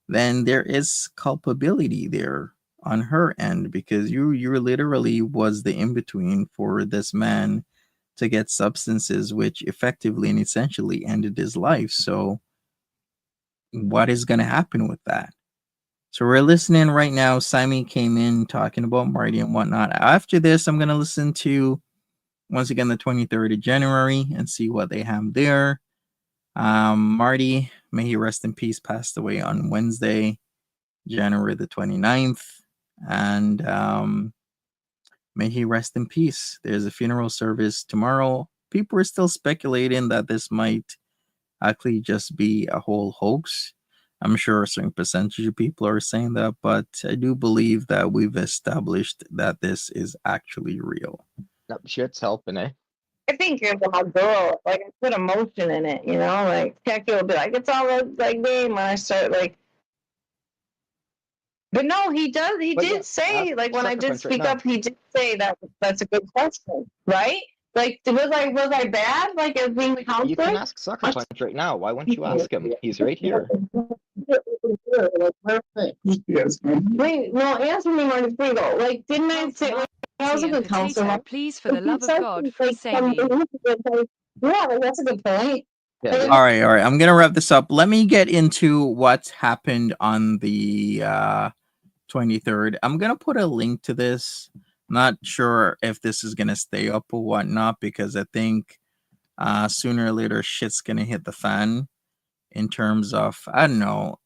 then there is culpability there on her end, because you literally was the in between for this man to get substances which effectively and essentially ended his life. So what is going to happen with that? So we're listening right now. Simon came in talking about Marty and whatnot. After this, I'm going to listen to, once again, the 23rd of January and see what they have there. Marty, may he rest in peace, passed away on Wednesday, January the 29th. And may he rest in peace. There's a funeral service tomorrow. People are still speculating that this might actually just be a whole hoax. I'm sure a certain percentage of people are saying that, but I do believe that we've established that this is actually real. That shit's helping, eh? I think you're a girl. Like I put emotion in it, you know, like Jackie will be like, it's all like game when I start like. But no, he does. He did say, like when I did speak up, he did say that that's a good question, right? Like was I bad? Like as being the counselor? You can ask Sucker Punch right now. Why wouldn't you ask him? He's right here. Wait, no, answer me, Marty Frigo. Like, didn't I say like, I was a good counselor? Please, for the love of God, free Sammy. Yeah, like, that's a good point. All right. I'm gonna wrap this up. Let me get into what's happened on the 23rd. I'm gonna put a link to this. Not sure if this is gonna stay up or whatnot, because I think sooner or later shit's gonna hit the fan in terms of, I don't know.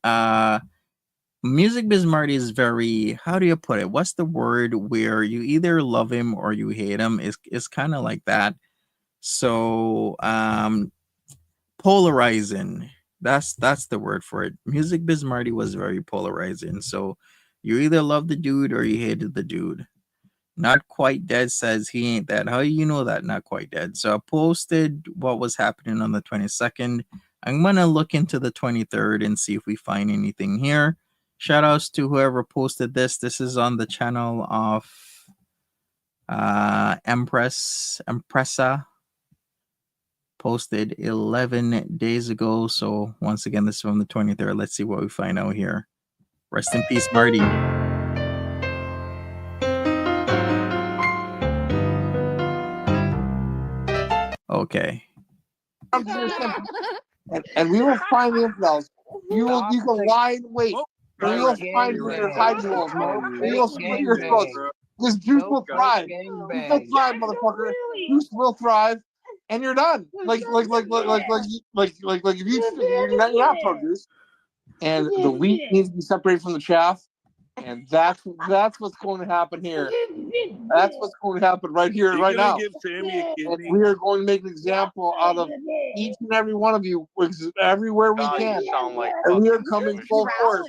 Music Biz Marty is very, how do you put it? What's the word where you either love him or you hate him? It's kind of like that. So polarizing. That's the word for it. Music Biz Marty was very polarizing. So you either love the dude or you hated the dude. Not Quite Dead says he ain't that. How you know that? Not Quite Dead. So I posted what was happening on the 22nd. I'm gonna look into the 23rd and see if we find anything here. Shout outs to whoever posted this. This is on the channel of Empressa. Posted 11 days ago. So once again, this is from the 23rd. Let's see what we find out here. Rest in peace, Marty. Okay. And we will find the infidels. You can lie and wait. And we will find your hiding holes. We will split your throats. This juice will thrive. Juice will thrive, motherfucker. Juice will thrive, and you're done. Like if you're not produce, and the wheat needs to be separated from the chaff, and that's what's going to happen here. That's what's going to happen right here, right now. And we are going to make an example out of each and every one of you, everywhere we can. And we are coming full force.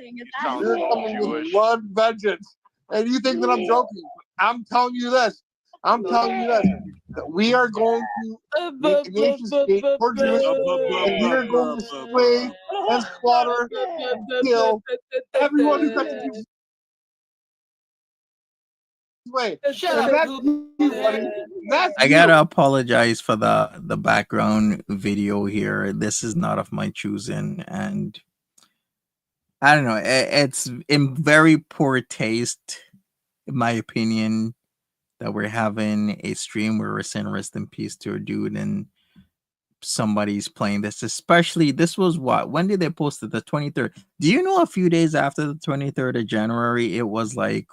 We're coming with blood vengeance. And you think that I'm joking? I'm telling you this. That we are going to make a nation state for Jews, and we are going to slay and slaughter and kill everyone who touches Jesus' way. I gotta apologize for the background video here. This is not of my choosing, and I don't know. It's in very poor taste, in my opinion, that we're having a stream where we're saying rest in peace to a dude and somebody's playing this. Especially, this was what? When did they post it? The 23rd. Do you know a few days after the 23rd of January, it was like,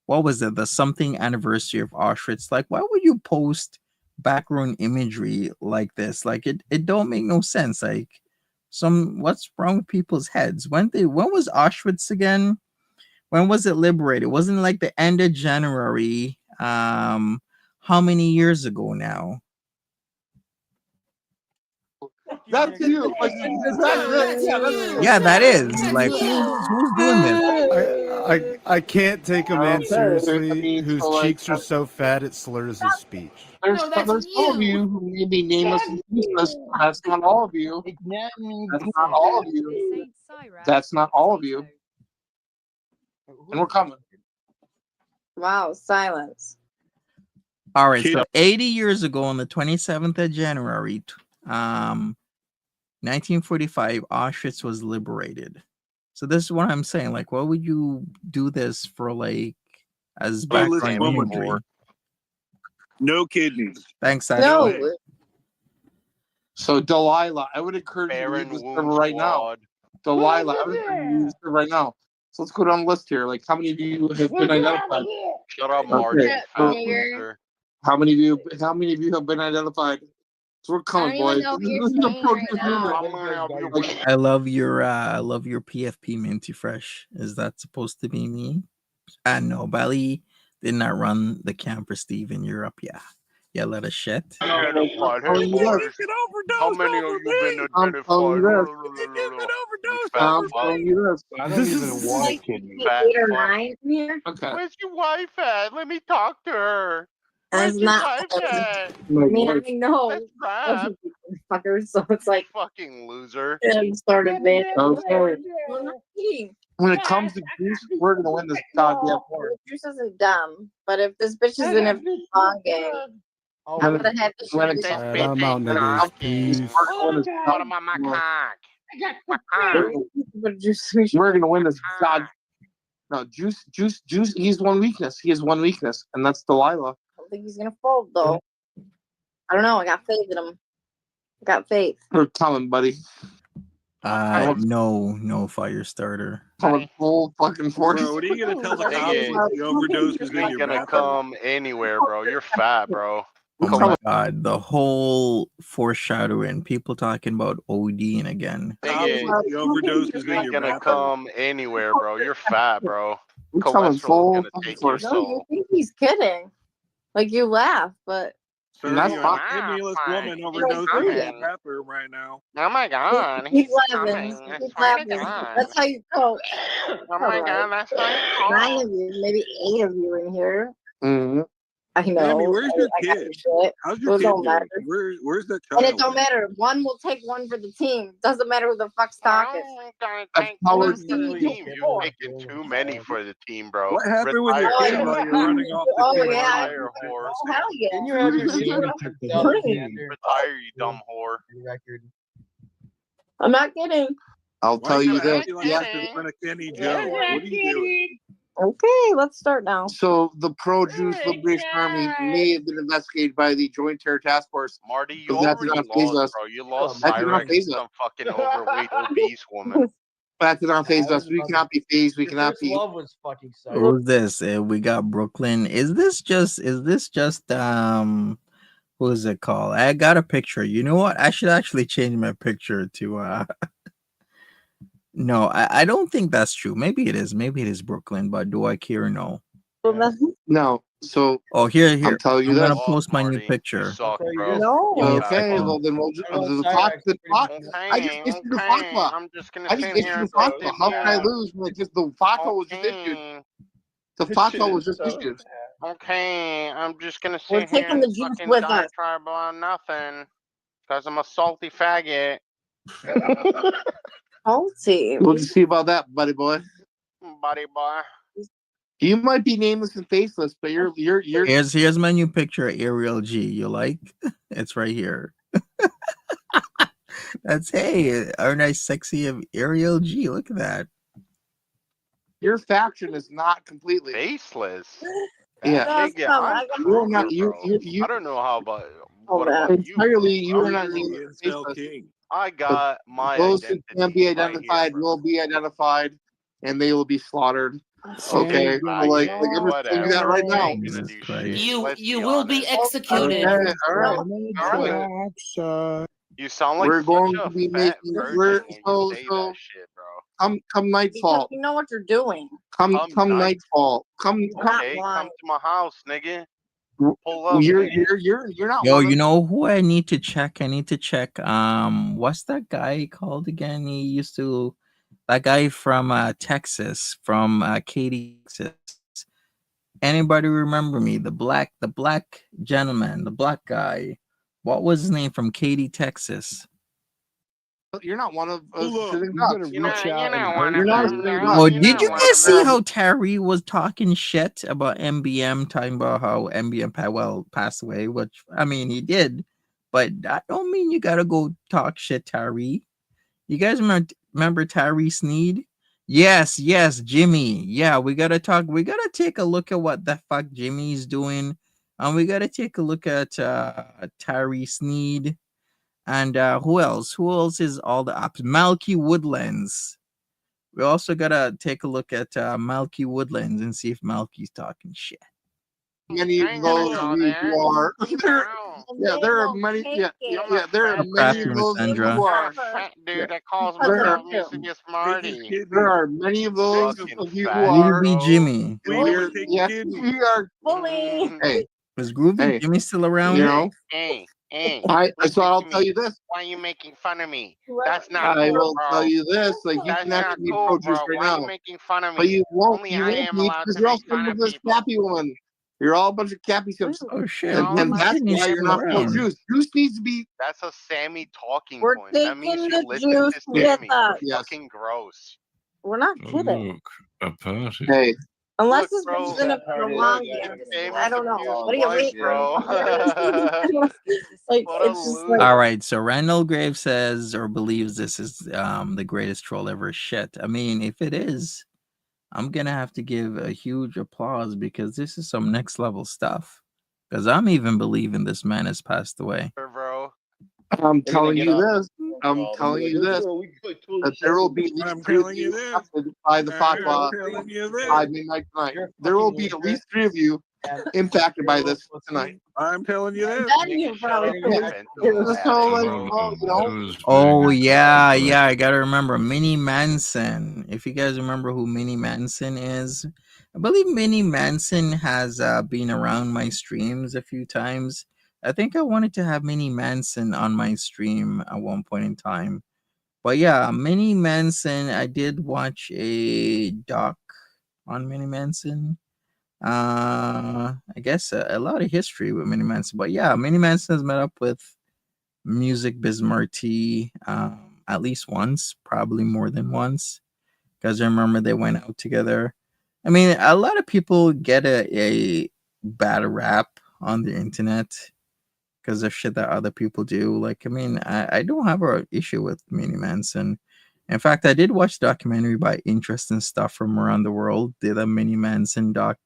what was it? The something anniversary of Auschwitz. Like, why would you post background imagery like this? Like, it don't make no sense. Like, what's wrong with people's heads? When was Auschwitz again? When was it liberated? Wasn't it like the end of January? How many years ago now? That's you. Like, yeah, that is. Like, who's doing this? I can't take a man seriously whose cheeks are so fat it slurs his speech. There's some of you who may be nameless and useless. That's not all of you. That's not all of you. That's not all of you. And we're coming. Wow, silence. All right, so 80 years ago on the 27th of January, 1945, Auschwitz was liberated. So this is what I'm saying. Like, why would you do this for like as Heartless background woman. imagery? No kidneys. Thanks, No. Ashley. So Delilah, I would encourage you to Baron leave this Womb server right now. Squad. Delilah, I would encourage you to leave this server right now. So let's go down the list here. Like, how many of you have been identified? Shut up, Marty. Okay. You fat loser. How many of you have been identified? So we're coming, boys. I love your PFP Minty Fresh. Is that supposed to be me? No, Bali did not run the camp for Steve in Europe. Yeah, let us shit. Identified. Hey, boys. How many of you been identified? I'm telling you this. I don't even want a kidney. Fat 8 or fuck. 9 here. Okay. Where's your wife at? Let me talk to her. That's Where's your not. wife at? I mean, I know. Let's rap. Fuckers, so it's like. Fucking loser. Started bit. Okay. I'm not kidding. When it comes to juice, we're gonna win this goddamn war. Juice isn't dumb, but if this bitch is in a long game, I'm gonna have to When shoot it this comes Alright, I'm out, niggas. Peace. What about my cock? We're gonna win this god. No, juice. He's one weakness. He has one weakness, and that's Delilah. I don't think he's gonna fold though. I don't know. I got faith in him. I got faith. We're coming, buddy. No fire starter. Coming full fucking force. Bro, what are you gonna tell the cops Nigga, when the overdose is you in ain't your gonna bathroom? come anywhere, bro. You're fat, bro. Oh my god, the whole foreshadowing, people talking about ODing again. Nigga, The overdose is you in ain't your gonna bathroom. come anywhere, bro. You're fat, bro. We're coming Cholesterol full is gonna fucking take your force. No, you soul. think he's kidding? Like you laugh, but And that's Serving fine. a penniless woman overdosing in your bathroom right now. Oh my god, keep he's laughing. coming. I Keep swear to laughing. God. That's how you coach. Oh my god, that's how you 9 talk. of you, maybe 8 of you in here. Mm-hmm. I know. Sammy, where's your I got kid? your shit. How's It your kid don't doing? matter. Where's that And child? it don't matter. One will take one for the team. Doesn't matter who the fuck's talking. I'm gonna That's take how one we're for the team. You've taken too many for the team, bro. What happened with your Retire. kid while you're running off the Oh team? yeah. Retire, whore. Oh hell yeah. Can you have your kidney? Retire, you dumb whore. I'm not kidding. I'll Why tell you you gotta this. act like Yeah. this in front of Kenny Joe? What are you doing? Okay, let's start now. So the pro-Jewish Liberation Army may have been investigated by the Joint Terror Task Force. Marty, you But that did already not faze lost, us. bro. You lost That did not Cyrex faze to us. some fucking overweight, obese woman. That did not faze us. We cannot be phased. We cannot be. Love was fucking sick. Who's this? We got Brooklyn. Is this just what is it called? I got a picture. You know what? I should actually change my picture to no, I don't think that's true. Maybe it is. Maybe it is Brooklyn, but do I care or no? No. So Oh, here. I'm telling you I'm this. gonna post my new Marty, picture. you suck, Okay, bro. No. Give me a Okay, second. well then we'll just Oh, the Cyrex, talk. The talk. I just Okay, issued a okay. FAQA. I'm just gonna I just sit issued here a and FAQA. sit How can I here. lose when just the FAQA was just issued? Okay. The FAQA was just issued. Okay, I'm just gonna We're sit here taking and the juice fucking with us. diatribe about nothing. Because I'm a salty faggot. Salty. We'll just see about that, buddy boy. Buddy boy. You might be nameless and faceless, but you're Here's my new picture, Ariel G. You like? It's right here. That's aren't I sexy of Ariel G? Look at that. your faction is not completely Faceless. Yeah. Nigga, I'm You're not Kruger, you bro. I don't know how about Oh, what man. about you? entirely you I'm are not the nameless and incel faceless. king. I got my Those who identity can be right identified here, bro. will be identified, and they will be slaughtered. Okay, Okay, so like faggot, I'm just telling you that right now. Ain't gonna do shit. You Let's you be will be honest. executed. Okay, all right. Alright. You sound like We're such going a to be fat making virgin we're when you so say so that shit, bro. come nightfall. Because you know what you're doing. Come Come night- nightfall. Come Okay, come to my house, nigga. Pull up, you're nigga. you're not Yo, one of you know who I need to check? I need to check. What's that guy called again? He used to, that guy from Texas, from Katy, Texas. Anybody remember me? The black gentleman, the black guy. What was his name from Katy, Texas? you're not one of us Look, sitting You ducks. gotta You reach know, out you know and what hurt You're not a them. sitting I'm duck. Oh, you did know you what guys see I'm how Tyree was talking shit about MBM, talking about how MBM passed away? Which I mean, he did, but that don't mean you gotta go talk shit, Tyree. You guys remember Tyree Sneed? Yes, yes, Jimmy. Yeah, we gotta talk. We gotta take a look at what the fuck Jimmy's doing, and we gotta take a look at Tyree Sneed, and who else? Who else is all the ops? Malky Woodlands. We also gotta take a look at Malky Woodlands and see if Malky's talking shit. Many of those of you who are there are many there are many of those who are Dude, that calls there me Mr. Marty. are many of those of you who are Groovy Jimmy. yes we are hey Is Groovy Jimmy still around? you know Hey, so I'll tell you this. why are you making fun of me? That's not I cool, will bro. tell you this, like you That's can not actually cool, approach this bro. right Why are now. you making fun of me? But you won't Only you I won't am be allowed because to you're all make fun some of of this people. cappy woman. You're all a bunch of cappy simps. Oh shit. And that's Jimmy's why you're still not full around. juice. Juice needs to be That's a Sammy talking We're point. That means taking you the listen juice to with Sammy. us. You're fucking gross. We're not kidding. A party. Hey. Unless Look, this bro, bitch is in it for a long game. I don't know. What do you mean, bro? Like, What a it's just loser. like, All right, so Randall Graves says or believes this is the greatest troll ever. Shit. I mean, if it is, I'm gonna have to give a huge applause because this is some next level stuff. Because I'm even believing this man has passed away. Bro. I'm telling you this. I'm telling you this. That there will be at least three of you affected by the fatwa by midnight tonight. There will be at least three of you impacted by this tonight. I'm telling you this. then you probably So like, well, you know, Oh yeah, yeah, I gotta remember Minnie Manson. If you guys remember who Minnie Manson is, I believe Minnie Manson has been around my streams a few times. I think I wanted to have Minnie Manson on my stream at one point in time. But yeah, Minnie Manson, I did watch a doc on Minnie Manson. I guess a lot of history with Minnie Manson. But yeah, Minnie Manson has met up with Music Biz Marty at least once, probably more than once. Because I remember they went out together. I mean, a lot of people get a bad rap on the internet because of shit that other people do. Like, I mean, I don't have an issue with Minnie Manson. In fact, I did watch a documentary by interesting stuff from around the world. Did a Minnie Manson doc,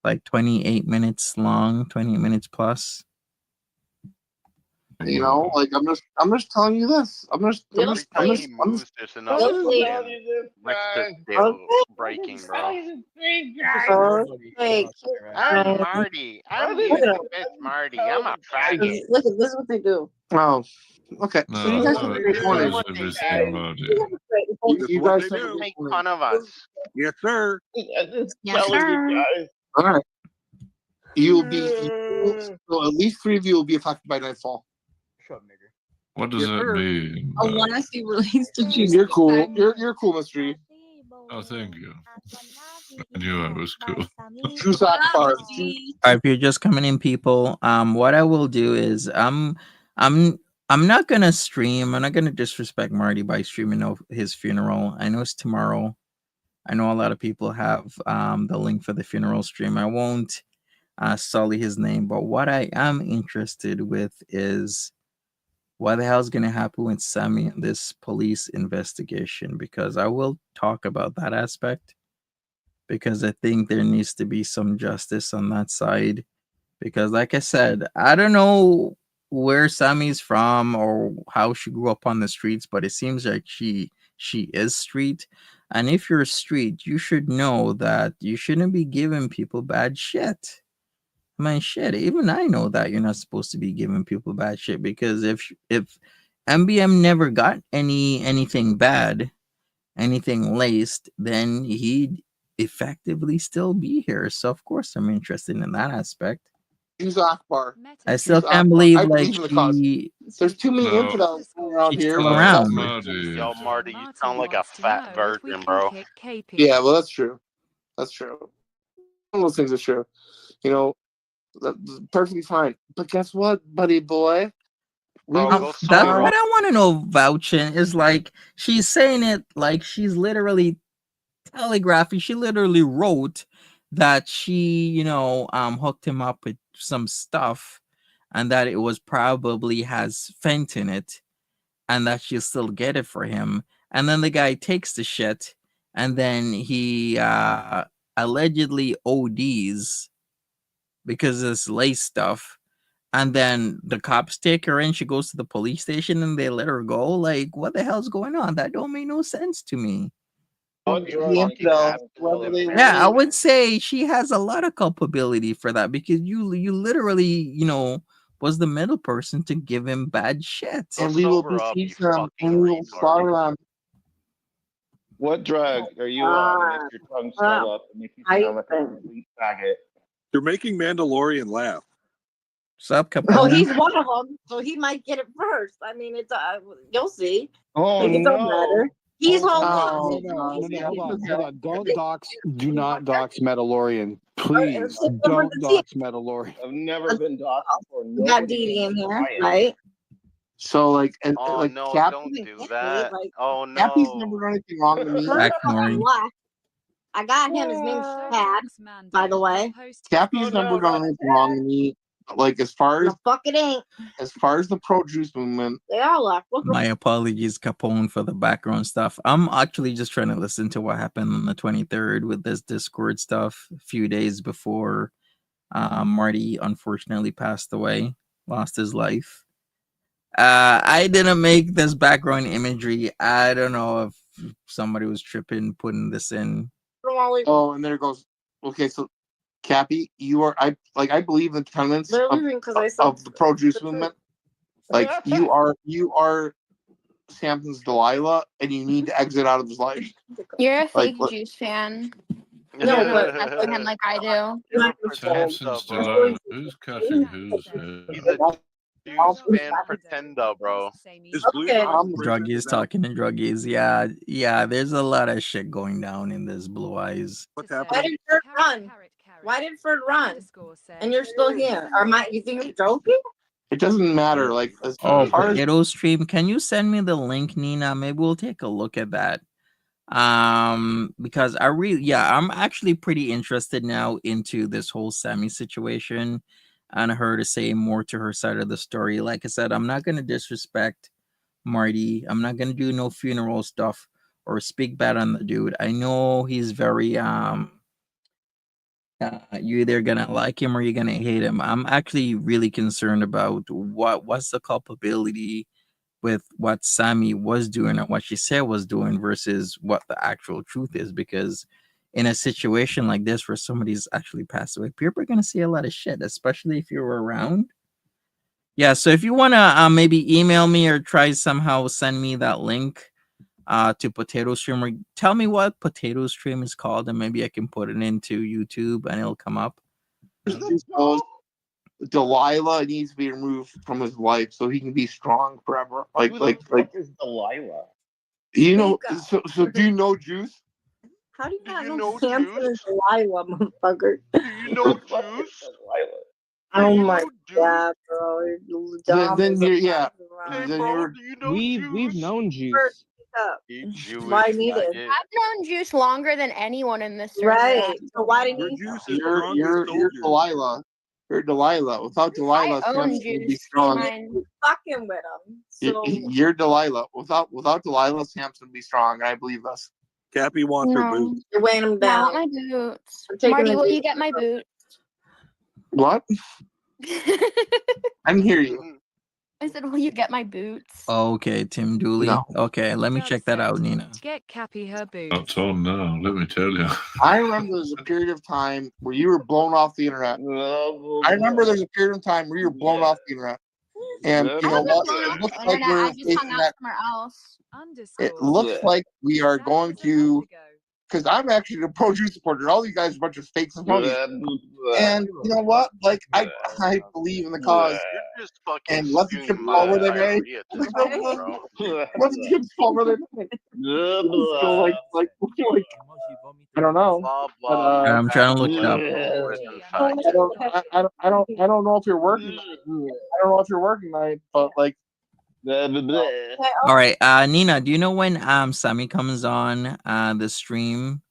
like 28 minutes long, 28 minutes plus. you know, like I'm just telling you this. I'm just Just enough breaking, bro. I'm Marty. I'm the best Marty. I'm a faggot. Look, this is what they do. Oh, okay. No, So you guys are great morning. You guys Make fun of us. Yes, sir. Yes, sir. All right. You'll be so at least three of you will be affected by nightfall. What does that mean? Unless he released a juice. You're cool. You're cool, Mystery. Oh, thank you. I knew I was cool. Juice Akbar. If you're just coming in, people, what I will do is I'm not gonna stream. I'm not gonna disrespect Marty by streaming his funeral. I know it's tomorrow. I know a lot of people have the link for the funeral stream. I won't sully his name, but what I am interested with is what the hell's gonna happen with Sammy in this police investigation, because I will talk about that aspect because I think there needs to be some justice on that side. Because, like I said, I don't know where Sammy's from or how she grew up on the streets, but it seems like she is street. And if you're street, you should know that you shouldn't be giving people bad shit. I mean, shit. Even I know that you're not supposed to be giving people bad shit, because if MBM never got anything bad, anything laced, then he'd effectively still be here. So of course I'm interested in that aspect. Juice Akbar. I still can't believe I like believe in the cause. There's too many infidels around she's here. still around. Yo, Marty, you sound like a fat virgin, bro. Yeah, well, that's true. That's true. All those things are true. You know, that's perfectly fine. But guess what, buddy boy? That's what I want to know. Vouching is like she's saying it like she's literally telegraphing. She literally wrote that she, hooked him up with some stuff, and that it was probably has fent in it, and that she'll still get it for him. And then the guy takes the shit and then he allegedly ODs because of this lace stuff. And then the cops take her in. She goes to the police station and they let her go. Like, what the hell's going on? That don't make no sense to me. Yeah, I would say she has a lot of culpability for that because you literally, was the middle person to give him bad shit. And we will besiege them and we will slaughter them. What drug are you on? It makes your tongue swell up and make you sound like a complete faggot. You're making Mandalorian laugh. Sup, Capone? Oh, he's one of them, so he might get it first. I mean, it's you'll see. Oh, like, it don't matter. He's home. Hold on. Don't dox. Do not dox Mandalorian. Please don't dox Mandalorian. I've never been doxed before. We got Dee Dee in here, right? So like, and Oh like no! Cappy, Don't do that. Oh no! Cappy's never done anything wrong to me. I got him. His name's Pat, by the way. Cappy's never done anything wrong to me. Like as far as fuck it ain't. As far as the pro juice movement, they all left. My apologies, Capone, for the background stuff. I'm actually just trying to listen to what happened on the 23rd with this Discord stuff a few days before Marty unfortunately passed away, lost his life. I didn't make this background imagery. I don't know if somebody was tripping putting this in. Oh, and there it goes. Okay, so Cappy, I believe in the tenets of the pro juice movement. Like you are Samson's Delilah, and you need to exit out of his life. You're a fake Like, juice fan. No, but cussing him like I do. Samson's Delilah. Who's cussing who's He's a juice fan pretender, bro. Druggies talking to druggies. Yeah. There's a lot of shit going down in this Blue Eyes. Why did Ferd run? Why did Ferd run? And you're still here. You think I'm joking? It doesn't matter. Like as Oh, far as Potato Stream. Can you send me the link, Nina? Maybe we'll take a look at that. Because I'm actually pretty interested now into this whole Sammy situation and her to say more to her side of the story. Like I said, I'm not gonna disrespect Marty. I'm not gonna do no funeral stuff or speak bad on the dude. I know he's very you're either gonna like him or you're gonna hate him. I'm actually really concerned about what's the culpability with what Sammy was doing and what she said was doing versus what the actual truth is. Because in a situation like this where somebody's actually passed away, people are gonna see a lot of shit, especially if you're around. Yeah, so if you wanna maybe email me or try somehow send me that link to Potato Stream, or tell me what Potato Stream is called, and maybe I can put it into YouTube and it'll come up. Delilah needs to be removed from his life so he can be strong forever. Like is Delilah? You know, so do you know Juice? How do you not know Samson and Delilah, motherfucker? Do you know Juice? Oh my god, bro! Then you're We've known Juice. Why need it? I've known Juice longer than anyone in this server. Right. So why didn't you're Delilah. You're Delilah. Without Delilah, Samson would be strong. Fucking with him. So You're Delilah. Without Delilah, Samson would be strong. I believe us. Cappy wants her boots. You're weighing him down. I want my boots. Marty, will you get my boots? What? I didn't hear you. I said, will you get my boots? Okay, Tim Dooley. No. Okay, let me check that out, Nina. Get Cappy her boots. That's on now, let me tell you. I remember there's a period of time where you were blown off the internet. I remember there's a period of time where you were blown off the internet. And you know what? It looks like we're facing that. It looks like we are going to, because I'm actually a pro Jew supporter. All you guys are a bunch of fakes and phonies. And you know what? Like I believe in the cause. And let the chips fall where they may. Let the chips fall where they may. So like I don't know. But, I'm trying to look it up. I don't know if you're working. I don't know if you're working tonight, but like. All right, Nina, do you know when Sammy comes on the stream?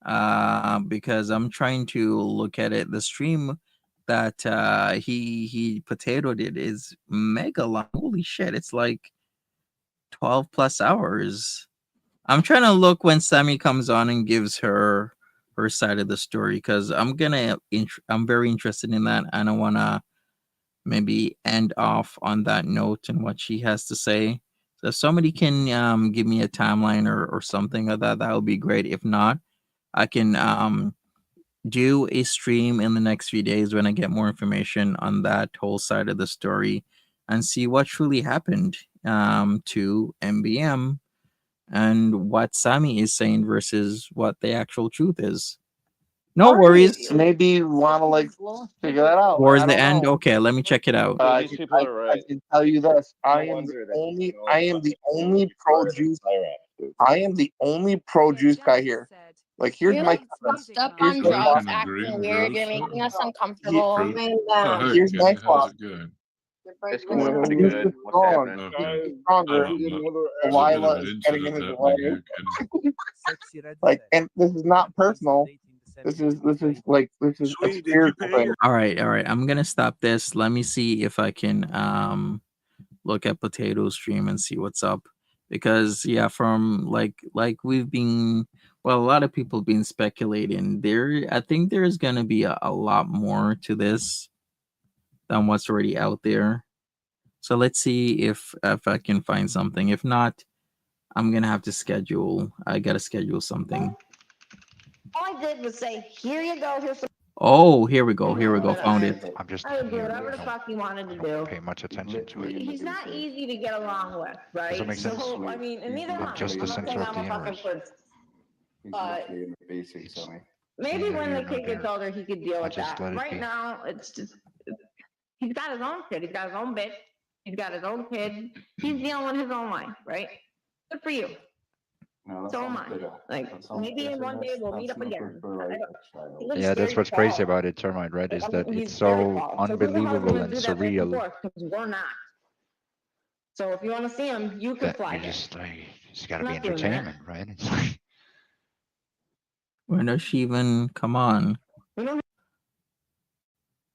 Because I'm trying to look at it. The stream that he potatoed it is mega long. Holy shit, it's like 12 plus hours. I'm trying to look when Sammy comes on and gives her side of the story because I'm very interested in that. I don't want to maybe end off on that note and what she has to say. So if somebody can give me a timeline or something of that, that would be great. If not, I can do a stream in the next few days when I get more information on that whole side of the story and see what truly happened to MBM and what Sammy is saying versus what the actual truth is. No worries. Maybe you want to like figure that out. Towards I the don't end, know. okay, let me check it out. These people are right. I can tell you this: No I am wonder the that only, you know I am the about only pro juice. I am the only pro juice guy here. Like, here's You're my like comments. fucked up Here's on my We drugs, can thoughts. agree acting and weird. go You're so. making us uncomfortable. So hey, Here's my Kenny, how's thoughts. it going? it's going pretty Juice good. is What's strong. happening? Okay. Juice is stronger. There's a bit of Delilah an is getting in incident his happening way. here, Kenny. Like, and this is not personal. This is a Sweet, did you spiritual pay thing. your? All right, all right. I'm gonna stop this. Let me see if I can look at Potato Stream and see what's up. Because yeah, from like we've been a lot of people been speculating. I think there's gonna be a lot more to this than what's already out there. So let's see if I can find something. If not, I'm gonna have to schedule. I gotta schedule something. All I did was say, here you go, here's some. Oh, here we go. Here we go. Found it. I'm just I would do here. whatever the fuck he wanted to do. Pay much attention to it. He's not easy to get along with, right? Does that make sense? So, I mean, and neither am I. Just the I'm not center saying of I'm the a fucking universe. prince. But maybe Neither when here the nor kid gets there. older, he could deal with just that. let it Right be. now, it's just, he's got his own shit. He's got his own bitch. He's got his own kid. He's dealing with his own life, right? Good for you. So am I. Like, maybe one day we'll meet up again. Yeah, that's what's crazy about it, Termite, right? Is that it's so unbelievable and surreal Because we're not. So if you want to see him, you can that fly you there. it's gotta be Not doing that. entertainment, right? It's like, When does she even come on?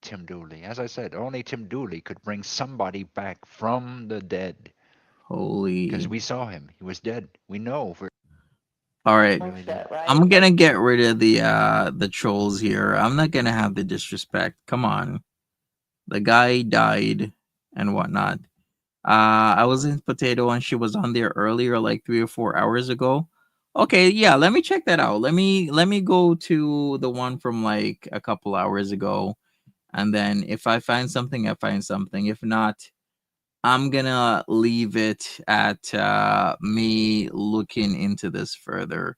Tim Dooley. As I said, only Tim Dooley could bring somebody back from the dead. Holy. Because we saw him. He was dead. We know for All right. really dead. I'm gonna get rid of the trolls here. I'm not gonna have the disrespect. Come on. The guy died and whatnot. I was in Potato and she was on there earlier, like 3 or 4 hours ago. Okay, yeah, let me check that out. Let me go to the one from like a couple hours ago. And then if I find something, I find something. If not, I'm gonna leave it at me looking into this further.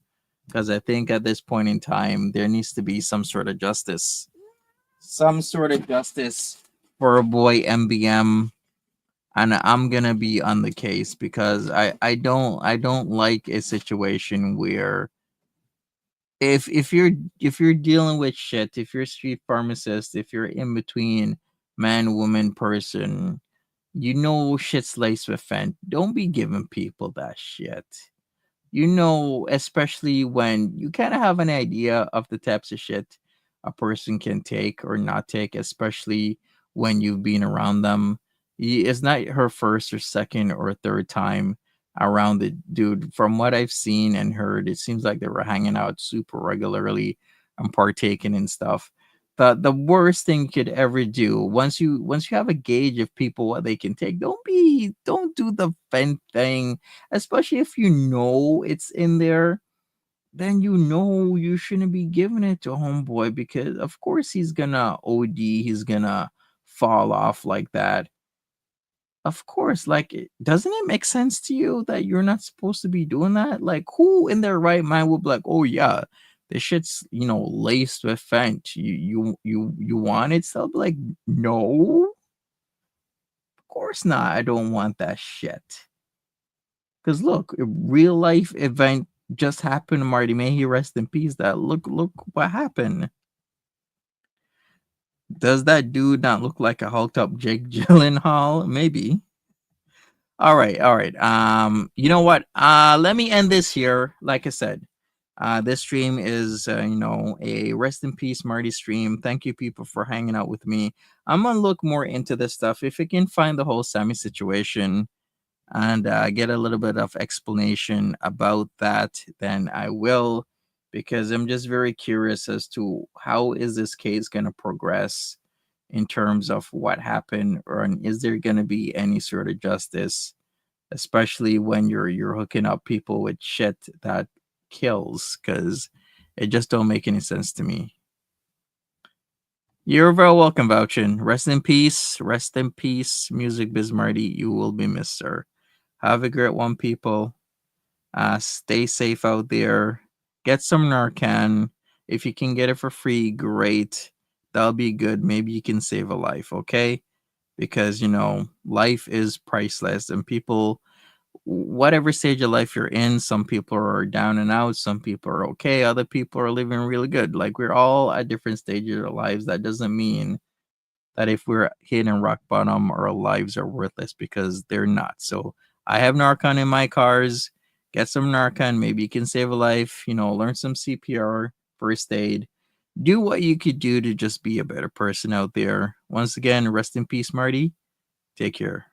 Because I think at this point in time, there needs to be some sort of justice. Some sort of justice for a boy MBM. And I'm gonna be on the case because I don't like a situation where if you're dealing with shit, if you're a street pharmacist, if you're in between man, woman, person, you know shit's laced with fent. Don't be giving people that shit. You know, especially when you kind of have an idea of the types of shit a person can take or not take, especially when you've been around them. It's not her first or second or third time around the dude. From what I've seen and heard, it seems like they were hanging out super regularly and partaking in stuff. The worst thing you could ever do once you have a gauge of people what they can take, don't do the vent thing, especially if you know it's in there. Then you know you shouldn't be giving it to homeboy because of course he's gonna OD, he's gonna fall off like that. Of course, like, doesn't it make sense to you that you're not supposed to be doing that? Like, who in their right mind would be like, oh yeah, this shit's laced with fent. You want it? So I'll be like, no, of course not. I don't want that shit. Because look, a real life event just happened to Marty. May he rest in peace. That look what happened. Does that dude not look like a hulked up Jake Gyllenhaal? Maybe. All right, all right. You know what? Let me end this here. Like I said, this stream is a rest in peace Marty stream. Thank you people for hanging out with me. I'm gonna look more into this stuff. If I can find the whole Sammy situation, and get a little bit of explanation about that, then I will, because I'm just very curious as to how is this case going to progress in terms of what happened, or is there going to be any sort of justice, especially when you're hooking up people with shit that kills, because it just don't make any sense to me. You're very welcome, Vouchin. Rest in peace. Rest in peace, Music Biz Marty. You will be missed, sir. Have a great one, people. Stay safe out there. Get some Narcan. If you can get it for free, great. That'll be good. Maybe you can save a life, okay? Because, life is priceless, and people, whatever stage of life you're in, some people are down and out, some people are okay, other people are living really good. Like, we're all at different stages of our lives. That doesn't mean that if we're hitting rock bottom, our lives are worthless, because they're not. So I have Narcan in my cars. Get some Narcan. Maybe you can save a life. Learn some CPR, first aid. Do what you could do to just be a better person out there. Once again, rest in peace, Marty. Take care.